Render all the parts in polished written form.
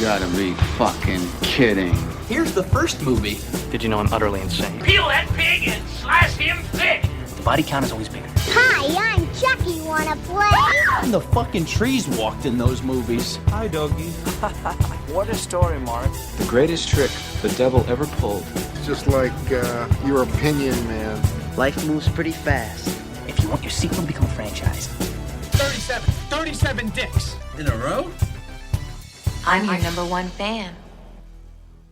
Gotta be fucking kidding. Here's the first movie. Did you know I'm utterly insane? Peel that pig and slice him thick. The body count is always bigger. Hi, I'm Chucky. Wanna play? The fucking trees walked in those movies. Hi, doggy. What a story, Mark. The greatest trick the devil ever pulled. It's just like your opinion, man. Life moves pretty fast. If you want your sequel to become a franchise. 37 dicks. In a row? I'm your number one fan.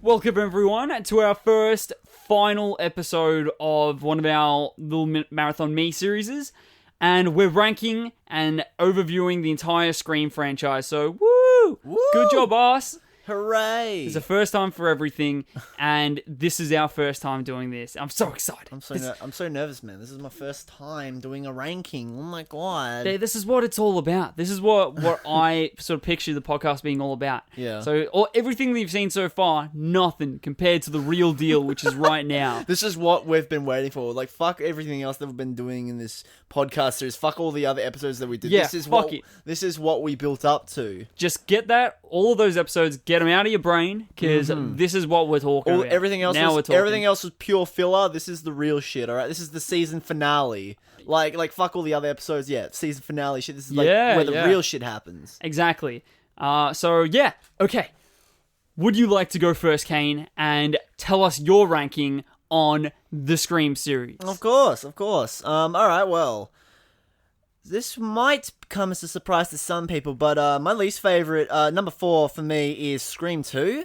Welcome everyone to our first final episode of one of our little Marathon Me series, and we're ranking and overviewing the entire Scream franchise, so woo! Good job, boss! Hooray! It's the first time for everything, and this is our first time doing this. I'm so excited. I'm so nervous, man. This is my first time doing a ranking. Oh my god. This is what it's all about. This is what I sort of picture the podcast being all about. Yeah. So everything that you've seen so far, nothing compared to the real deal, which is right now. This is what we've been waiting for. Like, fuck everything else that we've been doing in this podcast series. Fuck all the other episodes that we did. Yeah, This is what we built up to. Just get all of those episodes, get them out of your brain, because this is what we're talking about. Everything else was pure filler. This is the real shit, alright? This is the season finale. Like fuck all the other episodes, season finale shit. This is where the real shit happens. Exactly. Okay. Would you like to go first, Kane, and tell us your ranking on the Scream series? Of course. Alright, well, this might come as a surprise to some people, but my least favorite, number 4 for me, is Scream 2.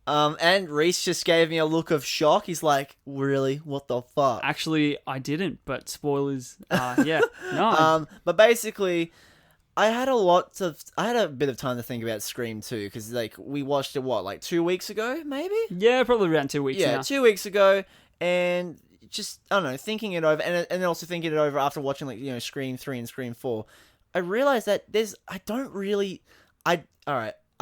And Rhys just gave me a look of shock. He's like, really? What the fuck? Actually, I didn't, but spoilers, yeah. No. But basically, I had a bit of time to think about Scream 2, because, we watched it, 2 weeks ago, maybe? Yeah, probably around 2 weeks now. Yeah, 2 weeks ago, and just, I don't know, thinking it over, and also thinking it over after watching, Scream 3 and Scream 4, I realized that I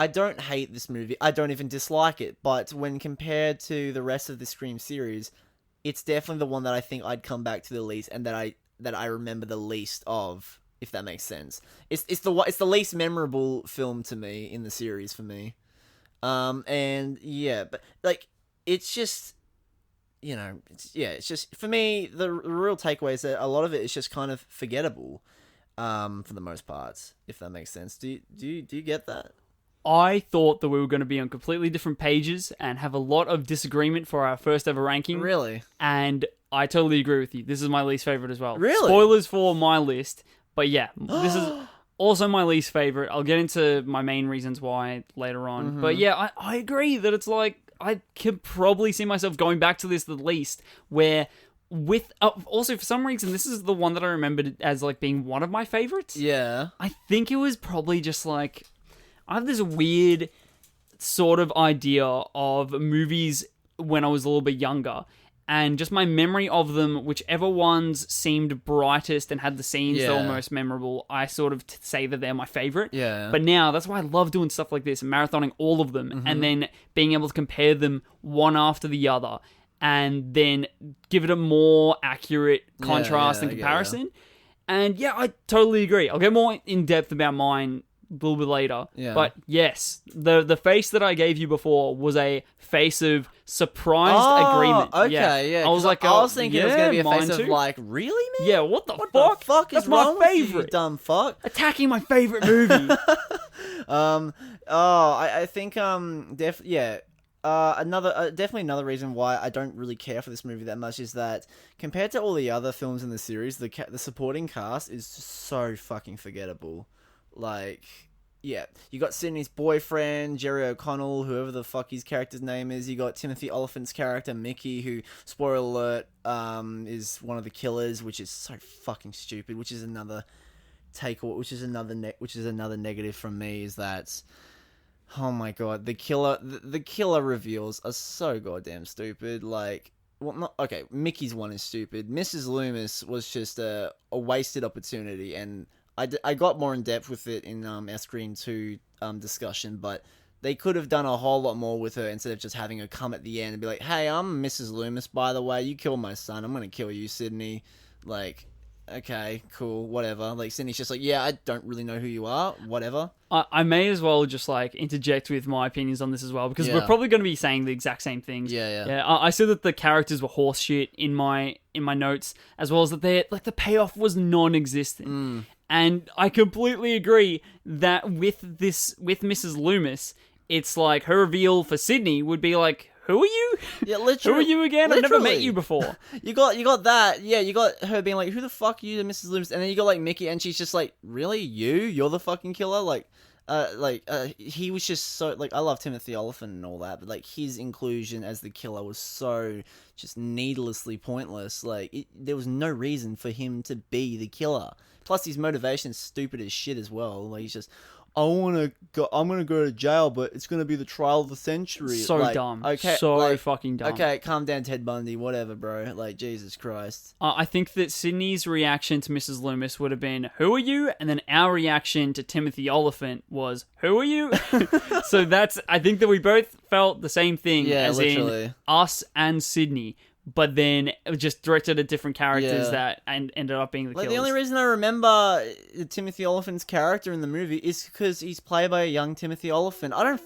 don't hate this movie, I don't even dislike it, but when compared to the rest of the Scream series, it's definitely the one that I think I'd come back to the least, and that I remember the least of, if that makes sense. It's the least memorable film to me in the series for me. And yeah, but it's just, it's just, for me, the real takeaway is that a lot of it is just kind of forgettable, for the most part, if that makes sense. Do you get that? I thought that we were going to be on completely different pages and have a lot of disagreement for our first ever ranking. Really? And I totally agree with you. This is my least favorite as well. Really? Spoilers for my list, but yeah, this is also my least favorite. I'll get into my main reasons why later on. Mm-hmm. But yeah, I agree that it's I could probably see myself going back to this at least, where with also for some reason this is the one that I remembered as being one of my favorites. Yeah. I think it was probably just I have this weird sort of idea of movies when I was a little bit younger, and just my memory of them, whichever ones seemed brightest and had the scenes that were most memorable, I sort of say that they're my favorite. Yeah. But now, that's why I love doing stuff like this, marathoning all of them, and then being able to compare them one after the other, and then give it a more accurate contrast and comparison. And yeah, I totally agree. I'll get more in-depth about mine a little bit later. Yeah. But yes, the face that I gave you before was a face of surprised agreement. Okay, yeah. I was thinking it was going to be a face of really, man? Yeah, what the fuck? fuck? The fuck That's is wrong my favorite. with you, dumb fuck? Attacking my favorite movie. I think, definitely another reason why I don't really care for this movie that much is that compared to all the other films in the series, the supporting cast is just so fucking forgettable. You got Sydney's boyfriend, Jerry O'Connell, whoever the fuck his character's name is. You got Timothy Olyphant's character, Mickey, who, spoiler alert, is one of the killers, which is so fucking stupid. Which is another negative from me, is that, oh my god, the killer reveals are so goddamn stupid. Mickey's one is stupid. Mrs. Loomis was just a wasted opportunity, and I got more in depth with it in our Scream 2 discussion, but they could have done a whole lot more with her instead of just having her come at the end and be like, hey, I'm Mrs. Loomis, by the way, you killed my son, I'm gonna kill you, Sydney. okay, cool, whatever. Like, Sydney's just like, yeah, I don't really know who you are, whatever. I may as well just like interject with my opinions on this as well, because we're probably going to be saying the exact same things. Yeah. I said that the characters were horse shit in my notes, as well as that they like the payoff was non-existent. And I completely agree that with Mrs. Loomis, it's like her reveal for Sydney would be like, who are you? Yeah, literally. Who are you again? I've never met you before. You got that. Yeah, you got her being like, who the fuck are you, Mrs. Loomis? And then you got like Mickey, and she's just like, really? You're the fucking killer? He was just so, like, I love Timothy Olyphant and all that, but like his inclusion as the killer was so just needlessly pointless. Like, there was no reason for him to be the killer. Plus, his motivation's stupid as shit as well. Like, he's just, I'm gonna go to jail, but it's gonna be the trial of the century. So like, dumb. Okay, so like, fucking dumb. Okay, calm down, Ted Bundy. Whatever, bro. Like, Jesus Christ. I think that Sydney's reaction to Mrs. Loomis would have been, who are you? And then our reaction to Timothy Oliphant was, who are you? So I think that we both felt the same thing, as literally. in us and Sydney. But then it was just directed at different characters that and ended up being the killers. The only reason I remember Timothy Olyphant's character in the movie is because he's played by a young Timothy Olyphant. I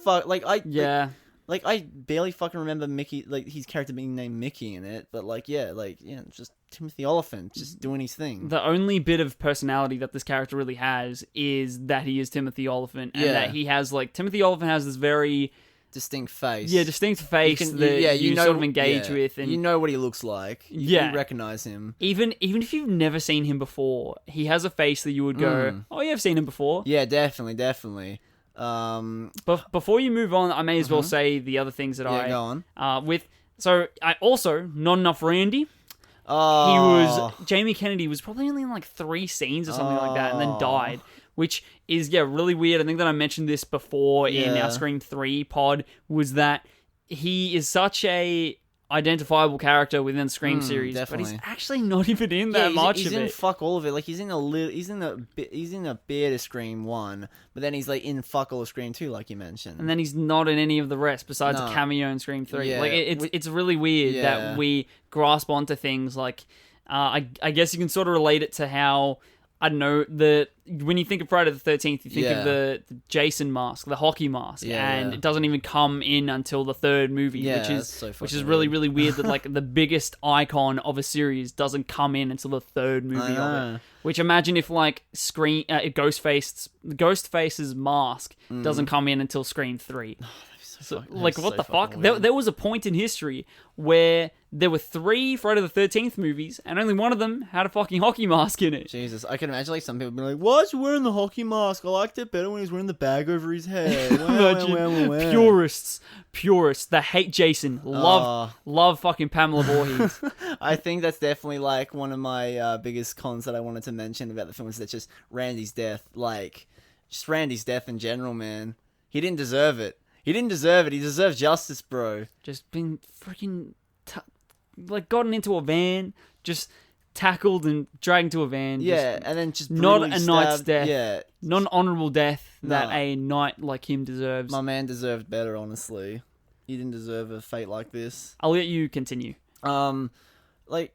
barely fucking remember Mickey, like his character being named Mickey in it. But just Timothy Olyphant just doing his thing. The only bit of personality that this character really has is that he is Timothy Olyphant, and that he has Timothy Olyphant has this very distinct face. Yeah, distinct face you sort of engage with, and you know what he looks like. You recognize him. Even if you've never seen him before, he has a face that you would go, "Oh, yeah, I've seen him before." Yeah, definitely. But before you move on, I may as well say the other things that go on. So I also not enough Randy. Oh. Jamie Kennedy was probably only in like 3 scenes or something like that, and then died. Which is, really weird. I think that I mentioned this before in our Scream 3 pod, was that he is such a identifiable character within the Scream series, definitely. but he's actually not even in that much he's of in it. Fuck all of it. Like, he's in a bit of Scream 1, but then he's like in fuck all of Scream 2, like you mentioned. And then he's not in any of the rest besides a cameo in Scream 3. Yeah. Like, it's really weird that we grasp onto things like, I guess you can sort of relate it to how, I don't know, when you think of Friday the 13th, you think of the Jason mask, the hockey mask, and it doesn't even come in until the 3rd movie, which is really, really weird that like the biggest icon of a series doesn't come in until the 3rd movie of it. Which, imagine if like Ghostface's mask doesn't come in until Scream 3. What the fuck? There was a point in history where there were 3 Friday the 13th movies, and only one of them had a fucking hockey mask in it. Jesus, I can imagine like some people being like, "Why is he wearing the hockey mask? I liked it better when he was wearing the bag over his head." Purists that hate Jason love fucking Pamela Voorhees. I think that's definitely like one of my biggest cons that I wanted to mention about the film, is that just Randy's death, like just Randy's death in general, man. He didn't deserve it. He deserved justice, bro. Just been freaking gotten into a van, just tackled and dragged to a van. And then just not a stabbed. knight's death. Yeah, not an honourable death that a knight like him deserves. My man deserved better, honestly. He didn't deserve a fate like this. I'll let you continue. I don't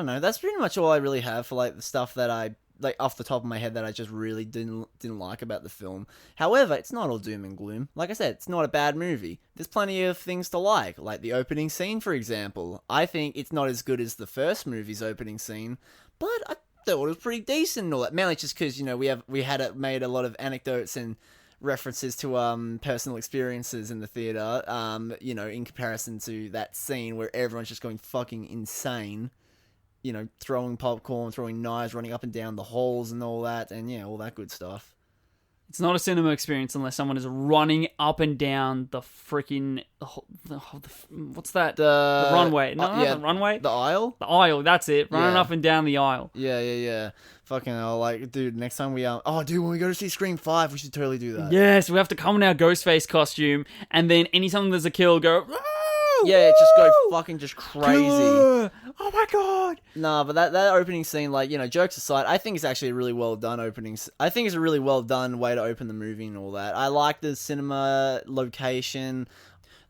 know. That's pretty much all I really have for like the stuff that I like off the top of my head that I just really didn't like about the film. However, it's not all doom and gloom. Like I said, it's not a bad movie. There's plenty of things to like the opening scene, for example. I think it's not as good as the first movie's opening scene, but I thought it was pretty decent and all that. Mainly just because we had made a lot of anecdotes and references to personal experiences in the theater. In comparison to that scene where everyone's just going fucking insane. Throwing popcorn, throwing knives, running up and down the halls and all that, and all that good stuff. It's not a cinema experience unless someone is running up and down the freaking... what's that? The runway. No, not the runway. The aisle? The aisle, that's it. Running up and down the aisle. Yeah. Fucking hell, dude, next time when we go to see Scream 5, we should totally do that. Yes, we have to come in our Ghostface costume, and then anytime there's a kill, go... Yeah, just go fucking just crazy. Oh my god! Nah, but that opening scene, jokes aside, I think it's actually a really well done opening. I think it's a really well done way to open the movie and all that. I like the cinema location.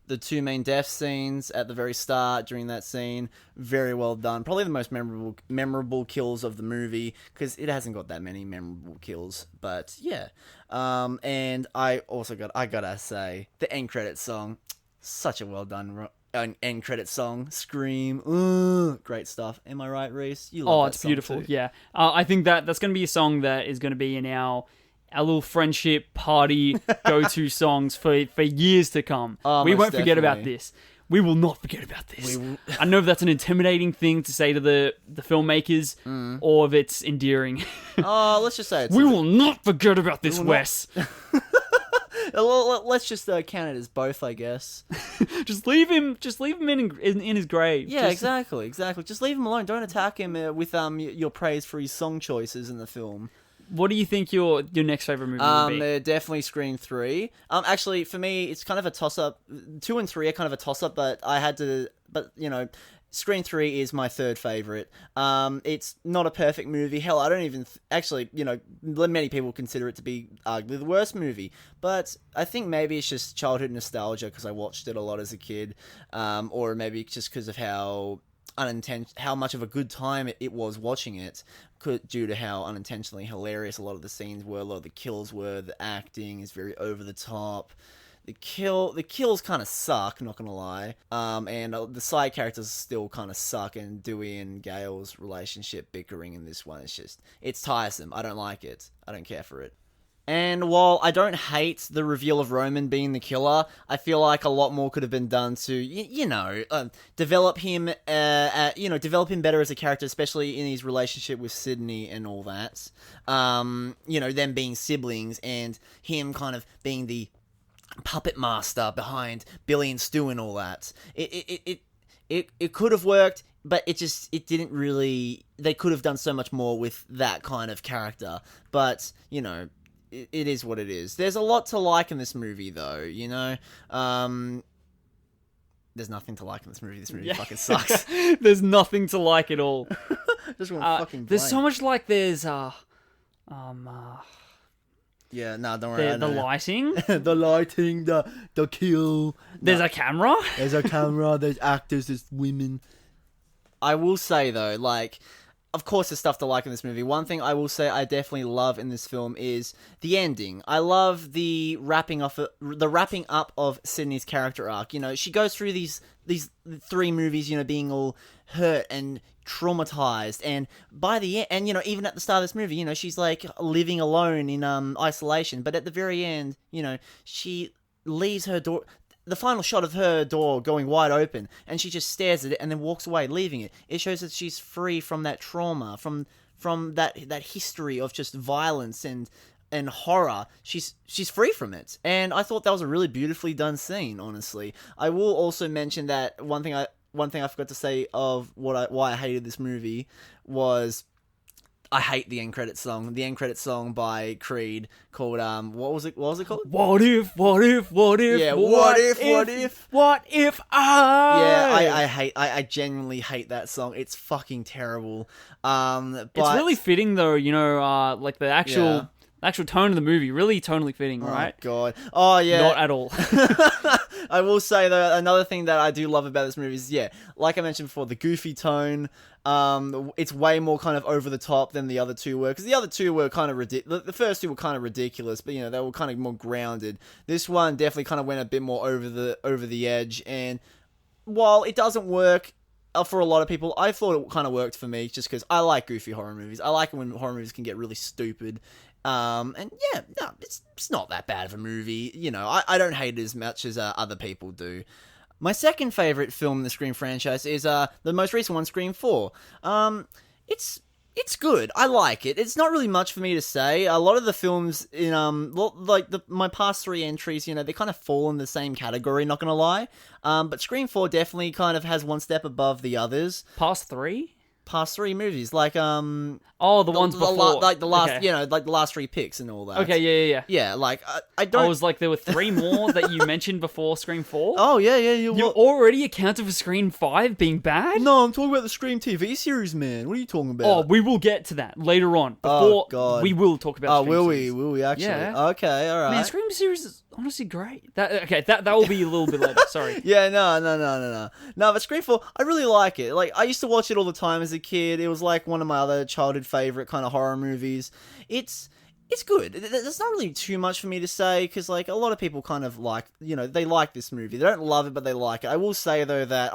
the two main death scenes at the very start during that scene, very well done. Probably the most memorable kills of the movie, because it hasn't got that many memorable kills. But yeah, and I gotta say, the end credits song, such a well done end credit song. Scream, great stuff. Am I right, Rhys? You love that it's song beautiful. too. Yeah, I think that's going to be a song that is going to be in our little friendship party go-to songs for years to come. We most won't forget about definitely. this. We will not forget about this. I know if that's an intimidating thing to say to the filmmakers, or if it's endearing. Let's just say it's We will not forget about this, will not. Wes. Let's just count it as both, I guess. Just leave him in his grave. Yeah, exactly. Just leave him alone. Don't attack him with your praise for his song choices in the film. What do you think your next favorite movie would be? They're definitely Scream 3. Actually, for me, it's kind of a toss-up. 2 and 3 are kind of a toss-up, but Scream 3 is my third favorite. It's not a perfect movie. Hell, I don't even... actually, many people consider it to be arguably the worst movie. But I think maybe it's just childhood nostalgia because I watched it a lot as a kid. Or maybe just because of how much of a good time it was watching it, due to how unintentionally hilarious a lot of the scenes were, a lot of the kills were. The acting is very over the top. The kills kind of suck, not gonna lie. And the side characters still kind of suck, and Dewey and Gail's relationship bickering in this one, it's tiresome. I don't like it. I don't care for it. And while I don't hate the reveal of Roman being the killer, I feel like a lot more could have been done to, develop him, develop him better as a character, especially in his relationship with Sydney and all that. Them being siblings and him kind of being the puppet master behind Billy and Stu and all that. It could have worked, but it didn't really. They could have done so much more with that kind of character. But it is what it is. There's a lot to like in this movie, though. There's nothing to like in this movie. This movie fucking sucks. There's nothing to like at all. Just want fucking. There's so much like there's Yeah, no, don't worry. The lighting, the lighting, the kill. There's a camera. There's a camera. There's actors. There's women. I will say though, of course, there's stuff to like in this movie. One thing I will say I definitely love in this film is the ending. I love the wrapping up of Sydney's character arc. She goes through these 3 movies, being all hurt and traumatized, and by the end, and even at the start of this movie, she's like living alone in isolation. But at the very end, she leaves her door. The final shot of her door going wide open, and she just stares at it and then walks away, leaving it. It shows that she's free from that trauma, from that history of just violence and horror. She's free from it, and I thought that was a really beautifully done scene. Honestly, I will also mention that one thing I forgot to say of why I hated this movie was I hate the end credits song. The end credits song by Creed called what was it called? What if? Yeah, what if I? Yeah, I genuinely hate that song. It's fucking terrible. But it's really fitting though. Like the actual tone of the movie, really tonally fitting, right? Oh god. Oh yeah. Not at all. I will say though, another thing that I do love about this movie is, like I mentioned before, the goofy tone. It's way more kind of over the top than the other two were, because the other two were kind of ridiculous. The first two were kind of ridiculous, but they were kind of more grounded. This one definitely kind of went a bit more over the edge, and while it doesn't work for a lot of people, I thought it kind of worked for me, just because I like goofy horror movies. I like it when horror movies can get really stupid. It's not that bad of a movie. I don't hate it as much as other people do. My second favorite film in the Scream franchise is the most recent one, Scream 4. It's good. I like it. It's not really much for me to say. A lot of the films in my past 3 entries, they kind of fall in the same category, not gonna lie. But Scream 4 definitely kind of has one step above the others. Past 3 movies, like the ones before, like the last, okay. Like the last 3 picks and all that. Okay, yeah. Yeah, like I don't. I was like, there were 3 more that you mentioned before Scream 4. Oh yeah. You already accounted for Scream 5 being bad? No, I'm talking about the Scream TV series, man. What are you talking about? Oh, we will get to that later on. Before God. we will talk about. Oh, Scream will series. we? Will we actually? Yeah. Okay, all right. Man, Scream series is honestly great. That will be a little bit later. Sorry. Yeah, no. But Scream 4, I really like it. Like, I used to watch it all the time as a kid. It was like one of my other childhood favorite kind of horror movies. It's good. There's not really too much for me to say, because, like, a lot of people kind of like, they like this movie. They don't love it, but they like it. I will say, though, that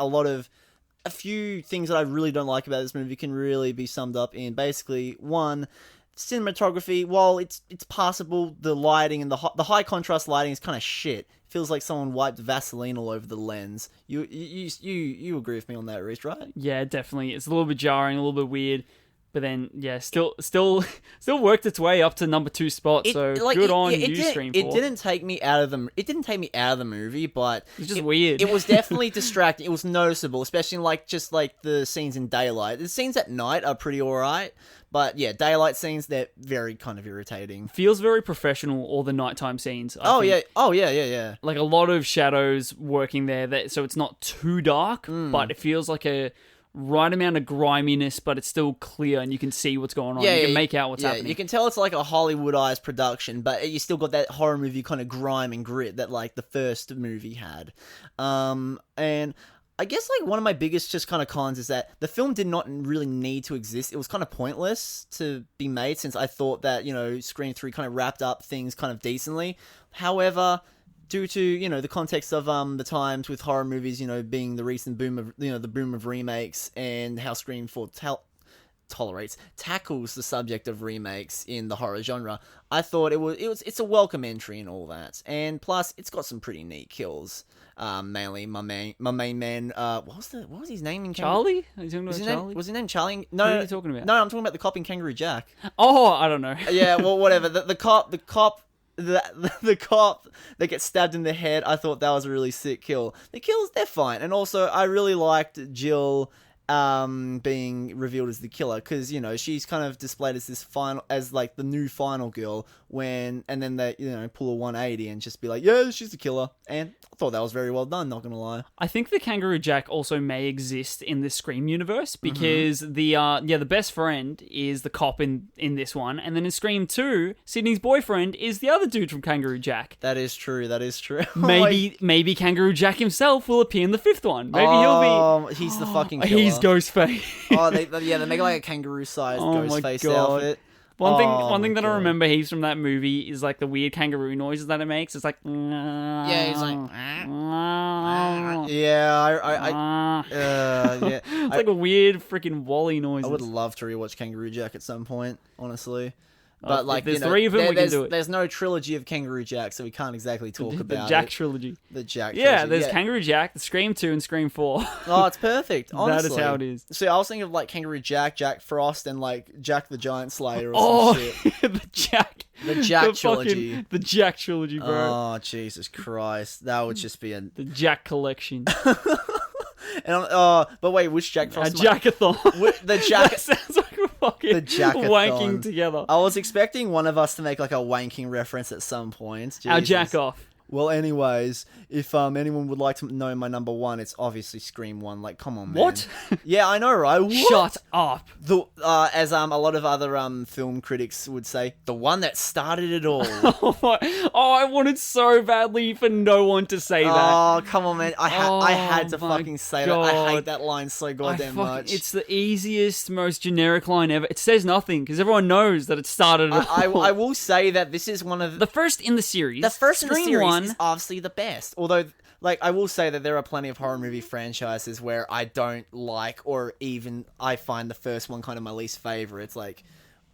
a few things that I really don't like about this movie can really be summed up in basically, one, cinematography. While it's passable, the lighting and the high contrast lighting is kind of shit. It feels like someone wiped Vaseline all over the lens. You agree with me on that, Rhys, right? Yeah, definitely. It's a little bit jarring, a little bit weird. But then, yeah, still worked its way up to number 2 spot. Good on you, Scream 4. It didn't take me out of the movie, but it's just weird. It was definitely distracting. It was noticeable, especially in the scenes in daylight. The scenes at night are pretty alright, but yeah, daylight scenes, they're very kind of irritating. Feels very professional, all the nighttime scenes. I think. Yeah. Like a lot of shadows working there, so it's not too dark, but it feels like a right amount of griminess, but it's still clear and you can see what's going on. You can make out what's happening. You can tell it's like a Hollywoodized production, but you still got that horror movie kind of grime and grit that like the first movie had. And I guess like one of my biggest just kind of cons is that the film did not really need to exist. It was kind of pointless to be made, since I thought that, Scream 3 kind of wrapped up things kind of decently. However, due to, the context of the times with horror movies, being the recent boom of, the boom of remakes, and how Scream 4 tackles the subject of remakes in the horror genre, I thought it's a welcome entry and all that. And plus, it's got some pretty neat kills. Mainly my main man, what was his name in Charlie? Are you talking about Charlie? Was his name Charlie? No, what are you talking about? No, I'm talking about the cop in Kangaroo Jack. Oh, I don't know. Yeah, well, whatever. The cop that gets stabbed in the head, I thought that was a really sick kill. The kills, they're fine. And also, I really liked Jill being revealed as the killer, because, she's kind of displayed as the new final girl, and then they, pull a 180 and just be like, yeah, she's the killer. And I thought that was very well done, not gonna lie. I think the Kangaroo Jack also may exist in the Scream universe, because the best friend is the cop in this one, and then in Scream 2, Sydney's boyfriend is the other dude from Kangaroo Jack. That is true. Maybe Kangaroo Jack himself will appear in the 5th one. Maybe he'll be... He's the fucking killer. He's Ghostface. They make like a kangaroo-sized Ghostface outfit. One thing that I remember heaps from that movie is like the weird kangaroo noises that it makes. It's like, yeah, he's like, it's like a weird freaking Wally noise. I would love to rewatch Kangaroo Jack at some point, honestly. But like, there's 3 of them, we can do it. There's no trilogy of Kangaroo Jack, so we can't exactly talk about the Jack trilogy. The Jack trilogy. Yeah, there's yeah. Kangaroo Jack, the Scream 2, and Scream 4. Oh, it's perfect. Honestly, that is how it is. So I was thinking of like Kangaroo Jack, Jack Frost, and like Jack the Giant Slayer or some shit. The Jack trilogy. The Jack trilogy, bro. Oh, Jesus Christ, that would just be the Jack collection. And but wait, which Jack Frost? Jackathon. The Jack. That sounds like we're fucking wanking together. I was expecting one of us to make like a wanking reference at some point. Jesus. Our jack off. Well, anyways, if anyone would like to know my number 1, it's obviously Scream 1. Like, come on, man. What? Yeah, I know, right? What? Shut up. As a lot of other film critics would say, the one that started it all. I wanted so badly for no one to say that. Oh, come on, man. I had to fucking say that. I hate that line so goddamn much. It's the easiest, most generic line ever. It says nothing, because everyone knows that it started it all. I will say that this is one of... The first in the series. The first in the series one is obviously the best. Although, like, I will say that there are plenty of horror movie franchises where I don't like, or even I find the first one kind of my least favorite. It's like,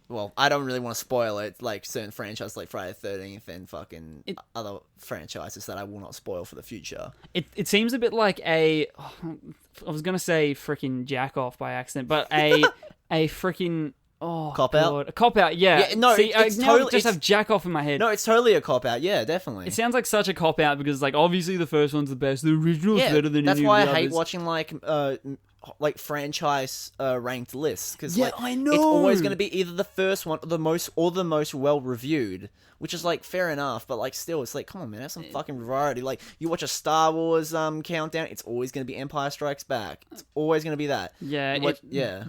well, I don't really want to spoil it. Like certain franchises like Friday the 13th and fucking other franchises that I will not spoil for the future. It seems a bit like I was going to say freaking jack off by accident, but a freaking... Oh, cop God. out? A cop out, yeah. No, see, it's I totally just have jack off in my head. No, it's totally a cop out. Yeah, definitely. It sounds like such a cop out because, like, obviously the first one's the best. The original's better than that's any why of the I hate others. watching like franchise ranked lists, because I know it's always going to be either the first one or the most well reviewed, which is like fair enough, but like still, it's like, come on, man, have some fucking variety. Like, you watch a Star Wars countdown, it's always going to be Empire Strikes Back. It's always going to be that. Yeah,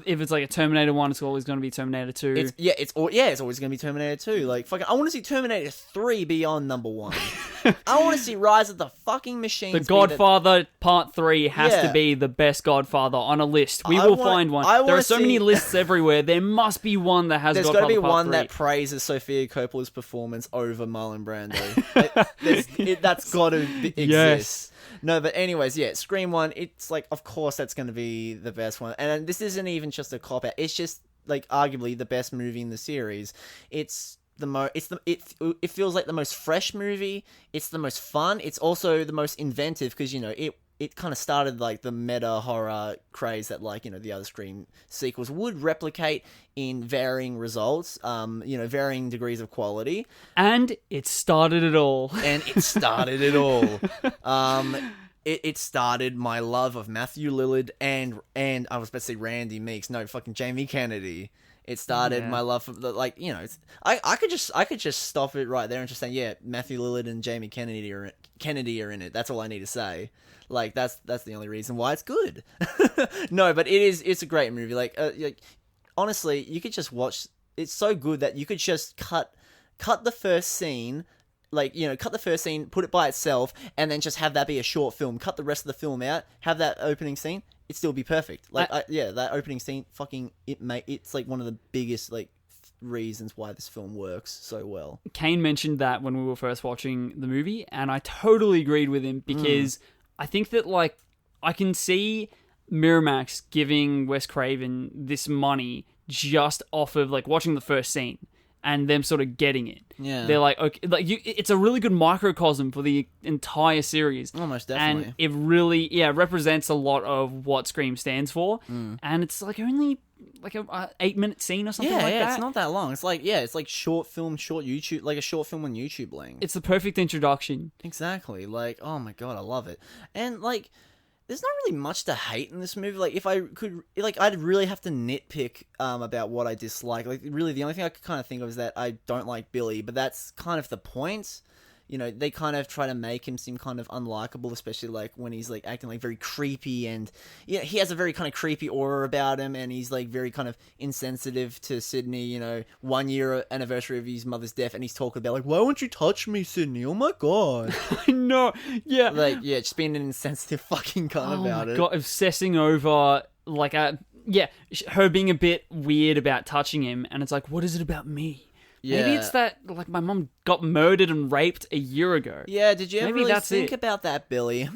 if it's like a Terminator 1, it's always going to be Terminator 2. It's always going to be Terminator 2. Like, fucking, I want to see Terminator 3 beyond number 1. I want to see Rise of the fucking Machines. The Godfather Part 3 has to be the best Godfather on a list. We will find one. There are so many lists everywhere. There must be one that has There's Godfather got to be Part one 3. that praises Sofia Coppola's performance over Marlon Brando. That's got to exist. Yes. No, but anyways, yeah, Scream 1, it's like, of course that's going to be the best one. And this isn't even just a cop-out. It's just, like, arguably the best movie in the series. It feels like the most fresh movie. It's the most fun. It's also the most inventive because, you know, it kind of started like the meta horror craze that, like, you know, the other Scream sequels would replicate in varying results, you know, varying degrees of quality. And it started it all. It started my love of Matthew Lillard and I was about to say Randy Meeks. No, fucking Jamie Kennedy. It started my love for the, like, you know, I could just stop it right there and just say, yeah, Matthew Lillard and Jamie Kennedy are in it. That's all I need to say. Like, that's the only reason why it's good. No, but it's a great movie. Like, honestly, you could just watch. It's so good that you could just cut the first scene. Like, you know, cut the first scene, put it by itself, and then just have that be a short film. Cut the rest of the film out, have that opening scene, it'd still be perfect. Like, that opening scene, it's like one of the biggest, like, reasons why this film works so well. Kane mentioned that when we were first watching the movie, and I totally agreed with him because I think that, like, I can see Miramax giving Wes Craven this money just off of, like, watching the first scene. And them sort of getting it. Yeah. They're like, okay, it's a really good microcosm for the entire series. Almost definitely. And it really, represents a lot of what Scream stands for. And it's like only like a 8-minute scene or something like that. Yeah, it's not that long. It's like short YouTube, like a short film on YouTube length. It's the perfect introduction. Exactly. Like, oh my god, I love it. And, like, there's not really much to hate in this movie. Like, if I could, like, I'd really have to nitpick about what I dislike. Like, really, the only thing I could kind of think of is that I don't like Billy, but that's kind of the point. You know, they kind of try to make him seem kind of unlikable, especially, like, when he's, like, acting, like, very creepy, and, yeah, he has a very kind of creepy aura about him, and he's, like, very kind of insensitive to Sydney, you know, 1 year anniversary of his mother's death, and he's talking about, like, why won't you touch me, Sydney? Oh my god. I know, yeah. Like, yeah, just being an insensitive fucking cunt about it. God, obsessing over, like, her being a bit weird about touching him, and it's like, what is it about me? Yeah. Maybe it's that, like, my mom got murdered and raped a year ago. Yeah, did you ever Maybe really think about that, Billy?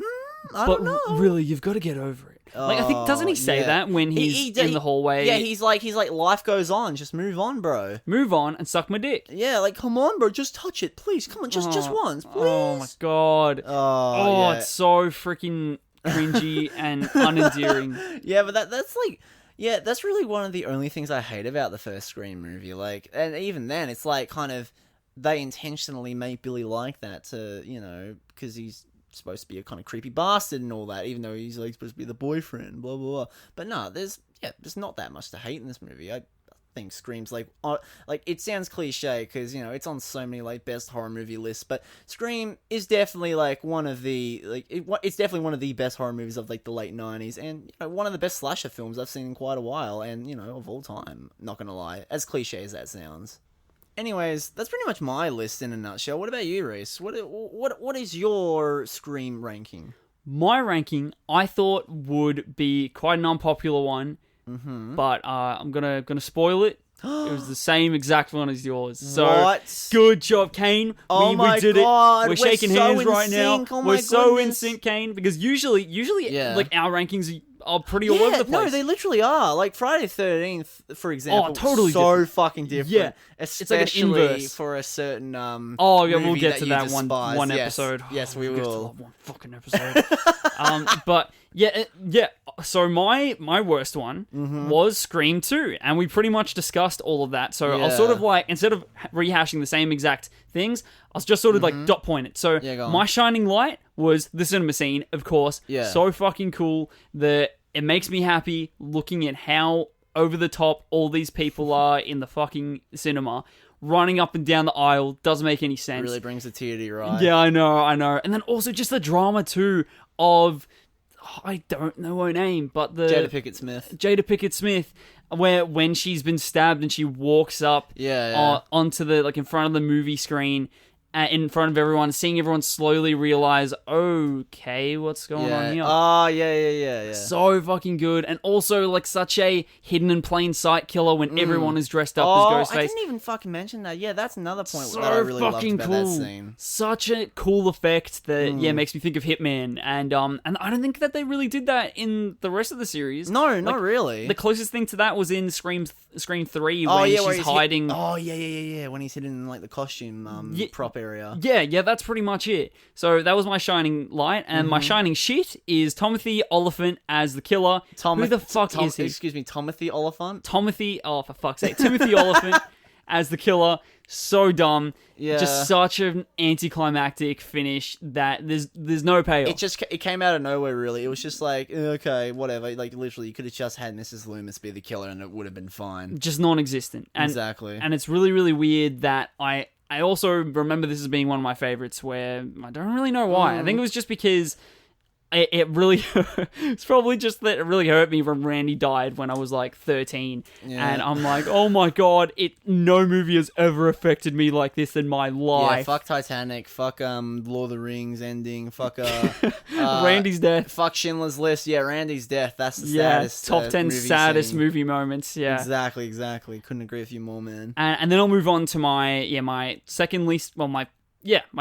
I don't know. Really, you've got to get over it. Like, I think, doesn't he say that when he's in the hallway? Yeah, he's like, life goes on, just move on, bro. Move on and suck my dick. Yeah, like, come on, bro, just touch it, please. Come on, just once, please. Oh my god. Oh, yeah. It's so freaking cringy and unendearing. Yeah, but that's like... Yeah, that's really one of the only things I hate about the first Scream movie. Like, and even then, it's like kind of they intentionally make Billy like that to, you know, because he's supposed to be a kind of creepy bastard and all that, even though he's like supposed to be the boyfriend, blah blah blah. But no, there's not that much to hate in this movie. I think Scream's like it sounds cliche because, you know, it's on so many like best horror movie lists, but Scream is definitely like one of the it's definitely one of the best horror movies of like the late 90s, and, you know, one of the best slasher films I've seen in quite a while, and, you know, of all time, not gonna lie, as cliche as that sounds. Anyways, that's pretty much my list in a nutshell. What about you, Rhys? What is your Scream ranking? My ranking, I thought, would be quite an unpopular one. But I'm gonna spoil it. It was the same exact one as yours. So what? Good job, Kane. Oh we did God. it. We're shaking so hands in right sync. now. Oh We're so in goodness. sync, Kane. Because usually, Yeah. like, our rankings are pretty all over the place. No, they literally are. Like, Friday the 13th, for example, totally so different. fucking different. Yeah. Especially It's like an inverse. for a certain Oh yeah, we'll movie get to you that despise. one Yes. episode. Yes, we We'll get to will. that one fucking episode. But yeah. So my worst one was Scream 2, and we pretty much discussed all of that. So I'll sort of, like, instead of rehashing the same exact things, I'll just sort of like dot point it. So go on. my shining light was the cinema scene, of course. Yeah. So fucking cool. It makes me happy looking at how over the top all these people are in the fucking cinema, running up and down the aisle. Doesn't make any sense. It really brings a tear to your eye. Yeah, I know. And then also just the drama too of, I don't know her name, but the Jada Pinkett Smith, where when she's been stabbed and she walks up onto the, like, in front of the movie screen, in front of everyone, seeing everyone slowly realize, okay, what's going on here? Oh, yeah. So fucking good. And also, like, such a hidden in plain sight killer when everyone is dressed up as Ghostface. I didn't even fucking mention that. Yeah, that's another point So that I really loved fucking about cool. that scene. Such a cool effect that, makes me think of Hitman. And I don't think that they really did that in the rest of the series. No, not really. The closest thing to that was in Scream 3 where she's he's hiding... yeah. When he's hidden in, like, the costume prop area. Yeah, that's pretty much it. So that was my shining light, and my shining shit is Timothy Oliphant as the killer. Who the fuck is he? Excuse me, Timothy Oliphant? Oh, for fuck's sake. Timothy Oliphant as the killer. So dumb. Yeah. Just such an anticlimactic finish that there's no payoff. It came out of nowhere, really. It was just like, okay, whatever. Like, literally, you could have just had Mrs. Loomis be the killer and it would have been fine. Just non-existent. Exactly. And it's really, really weird that I also remember this as being one of my favorites, where I don't really know why. I think it was just because it really... it's probably just that it really hurt me when Randy died when I was like 13. Yeah. And I'm like, oh my god, no movie has ever affected me like this in my life. Yeah, fuck Titanic, fuck Lord of the Rings ending, fuck Randy's death. Fuck Schindler's List. Yeah, Randy's death. That's the saddest top 10 movie saddest scene. movie moments. Yeah, Exactly. Couldn't agree with you more, man. And then I'll move on to my second least... Well, my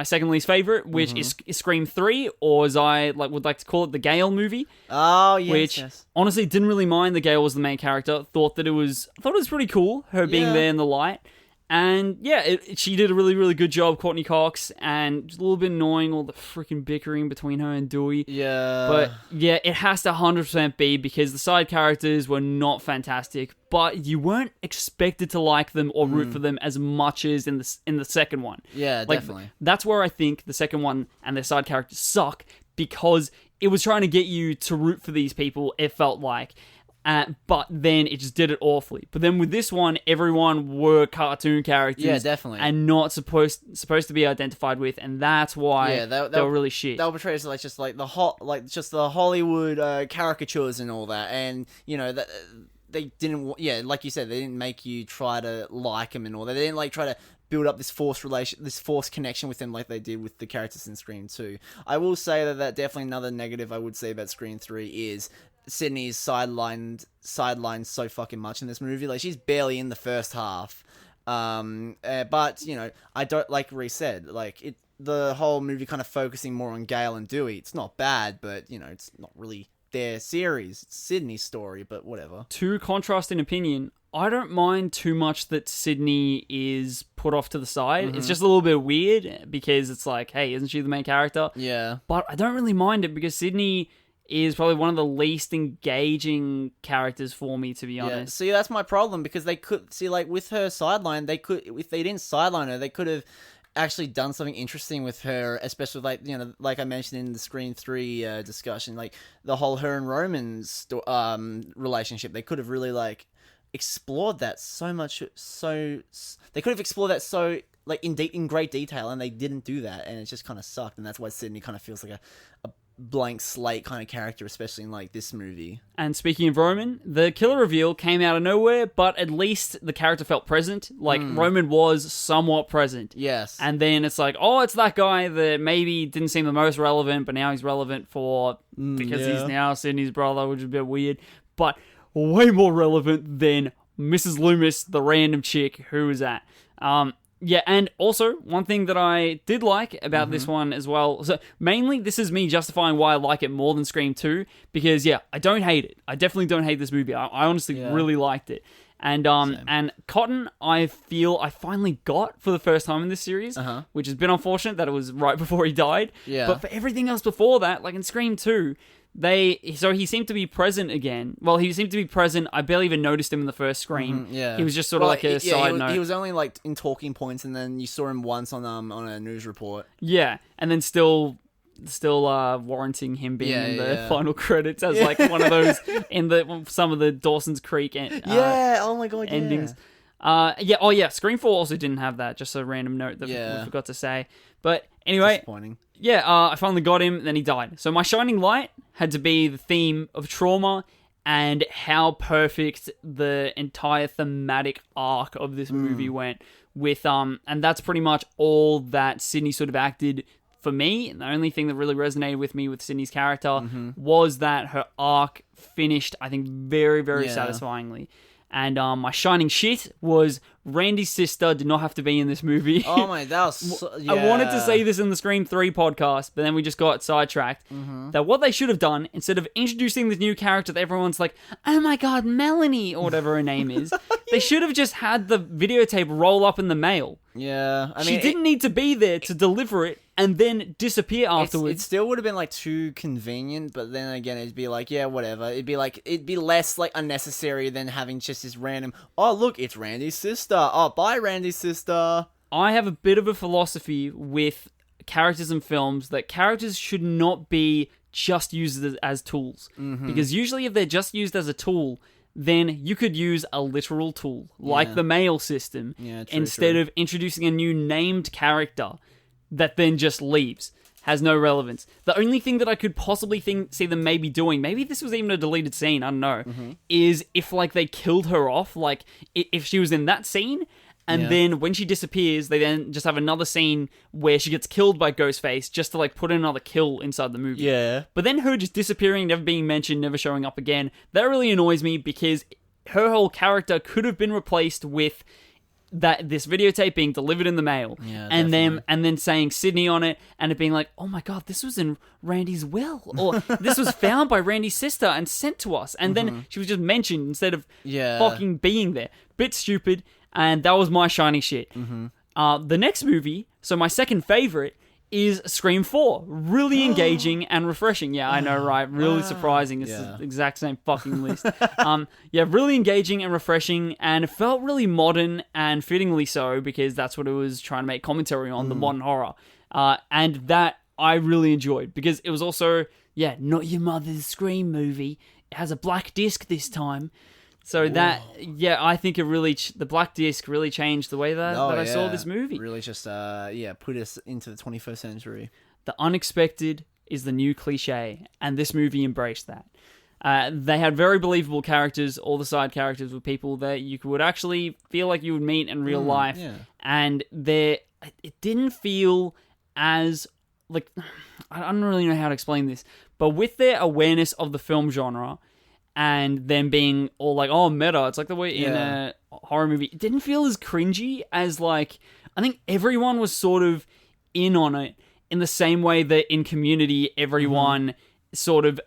second least favorite, which is Scream 3, or as I would like to call it, the Gale movie. Oh, yes. Which, honestly, didn't really mind that Gale was the main character. Thought it was pretty cool, her being there in the light. And yeah, she did a really, really good job, Courtney Cox, and just a little bit annoying, all the freaking bickering between her and Dewey. Yeah. But yeah, it has to 100% be, because the side characters were not fantastic, but you weren't expected to like them or root for them as much as in the second one. Yeah, definitely. That's where I think the second one and their side characters suck, because it was trying to get you to root for these people, it felt like. But then it just did it awfully. But then with this one, everyone were cartoon characters. Yeah, definitely. And not supposed to be identified with, and that's why they were really shit. They were portrayed as just like the Hollywood caricatures and all that, and you know that they didn't. Yeah, like you said, they didn't make you try to like them and all that. They didn't try to build up this forced connection with them like they did with the characters in Scream 2. I will say that definitely another negative I would say about Scream 3 is Sydney's sidelined so fucking much in this movie. Like, she's barely in the first half. But, you know, I don't, like Rhys said, like, the whole movie kind of focusing more on Gale and Dewey. It's not bad, but, you know, it's not really their series. It's Sydney's story, but whatever. To contrast in opinion, I don't mind too much that Sydney is put off to the side. It's just a little bit weird, because it's like, hey, isn't she the main character? Yeah. But I don't really mind it, because Sydney is probably one of the least engaging characters for me, to be honest. See, that's my problem, because they could see, like, with her sideline, if they didn't sideline her, they could have actually done something interesting with her, especially, like, you know, like I mentioned in the Scream 3 discussion, like the whole her and Roman's relationship. They could have really explored that so much. They could have explored that in great detail, and they didn't do that, and it just kind of sucked. And that's why Sydney kind of feels like a blank slate kind of character, especially in this movie. And speaking of Roman, the killer reveal came out of nowhere, but at least the character felt present. Roman was somewhat present. Yes. And then it's like, oh, it's that guy that maybe didn't seem the most relevant, but now he's relevant because he's now Sydney's brother, which is a bit weird. But way more relevant than Mrs. Loomis, the random chick who was at. Yeah, and also, one thing that I did like about this one as well, so mainly this is me justifying why I like it more than Scream 2, because, yeah, I don't hate it. I definitely don't hate this movie. I honestly really liked it. And and Cotton, I feel I finally got for the first time in this series, which has been unfortunate that it was right before he died. Yeah. But for everything else before that, like in Scream 2, he seemed to be present again. Well, he seemed to be present. I barely even noticed him in the first Scream. Yeah, he was just sort of like a side note. He was only in talking points, and then you saw him once on a news report. Yeah, and then still warranting him being in the final credits as one of those in some of the Dawson's Creek oh my god, endings. Yeah. Scream 4 also didn't have that. Just a random note that we forgot to say. But anyway, disappointing. Yeah, I finally got him, then he died. So my shining light had to be the theme of trauma and how perfect the entire thematic arc of this movie went. with and that's pretty much all that Sydney sort of acted for me. And the only thing that really resonated with me with Sydney's character was that her arc finished, I think, very, very satisfyingly. And my shining shit was Randy's sister did not have to be in this movie. Oh my, that was I wanted to say this in the Scream 3 podcast, but then we just got sidetracked. That what they should have done, instead of introducing this new character that everyone's like, oh my god, Melanie, or whatever her name is, they should have just had the videotape roll up in the mail. Yeah, I mean, she didn't need to be there to deliver it and then disappear afterwards. It still would have been like too convenient, but then again, it'd be like, yeah, whatever. It'd be less like unnecessary than having just this random. Oh, look, it's Randy's sister. Oh, bye, Randy's sister. I have a bit of a philosophy with characters in films that characters should not be just used as tools, because usually if they're just used as a tool, then you could use a literal tool, like the mail system, instead of introducing a new named character that then just leaves, has no relevance. The only thing that I could possibly see them maybe doing, maybe this was even a deleted scene, I don't know, is if like they killed her off, like if she was in that scene, and then when she disappears, they then just have another scene where she gets killed by Ghostface just to like put in another kill inside the movie. Yeah. But then her just disappearing, never being mentioned, never showing up again, that really annoys me because her whole character could have been replaced with this videotape being delivered in the mail, and then saying Sydney on it, and it being like, oh my god, this was in Randy's will, or this was found by Randy's sister and sent to us, and then she was just mentioned instead of fucking being there. Bit stupid, and that was my shining shit. The next movie, so my second favorite, is Scream 4. Really engaging and refreshing. Yeah, I know, right? Really surprising. It's the exact same fucking list. Really engaging and refreshing, and it felt really modern and fittingly so, because that's what it was trying to make commentary on, the modern horror. And that I really enjoyed, because it was also, not your mother's Scream movie. It has a black disc this time. So that, I think it really, the black disc really changed the way that I saw this movie. Really just, put us into the 21st century. The unexpected is the new cliche, and this movie embraced that. They had very believable characters. All the side characters were people that you would actually feel like you would meet in real life. Yeah. And it didn't feel as, like, I don't really know how to explain this, but with their awareness of the film genre, and them being all like, oh, meta, it's like the way in a horror movie, it didn't feel as cringy as, like, I think everyone was sort of in on it in the same way that in Community, everyone sort of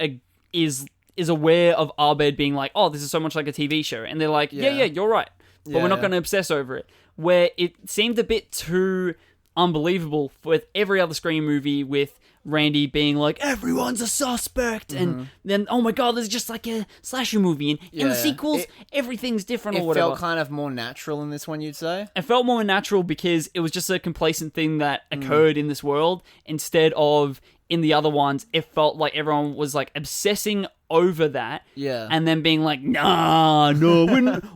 is aware of Abed being like, oh, this is so much like a TV show. And they're like, yeah, you're right. But we're not going to obsess over it. Where it seemed a bit too unbelievable with every other Scream movie, with Randy being like, everyone's a suspect, and then, oh my god, there's just like a slasher movie, and in the sequels, everything's different or whatever. It felt kind of more natural in this one, you'd say? It felt more natural because it was just a complacent thing that occurred in this world, instead of in the other ones, it felt like everyone was like obsessing over that, and then being like, nah, no,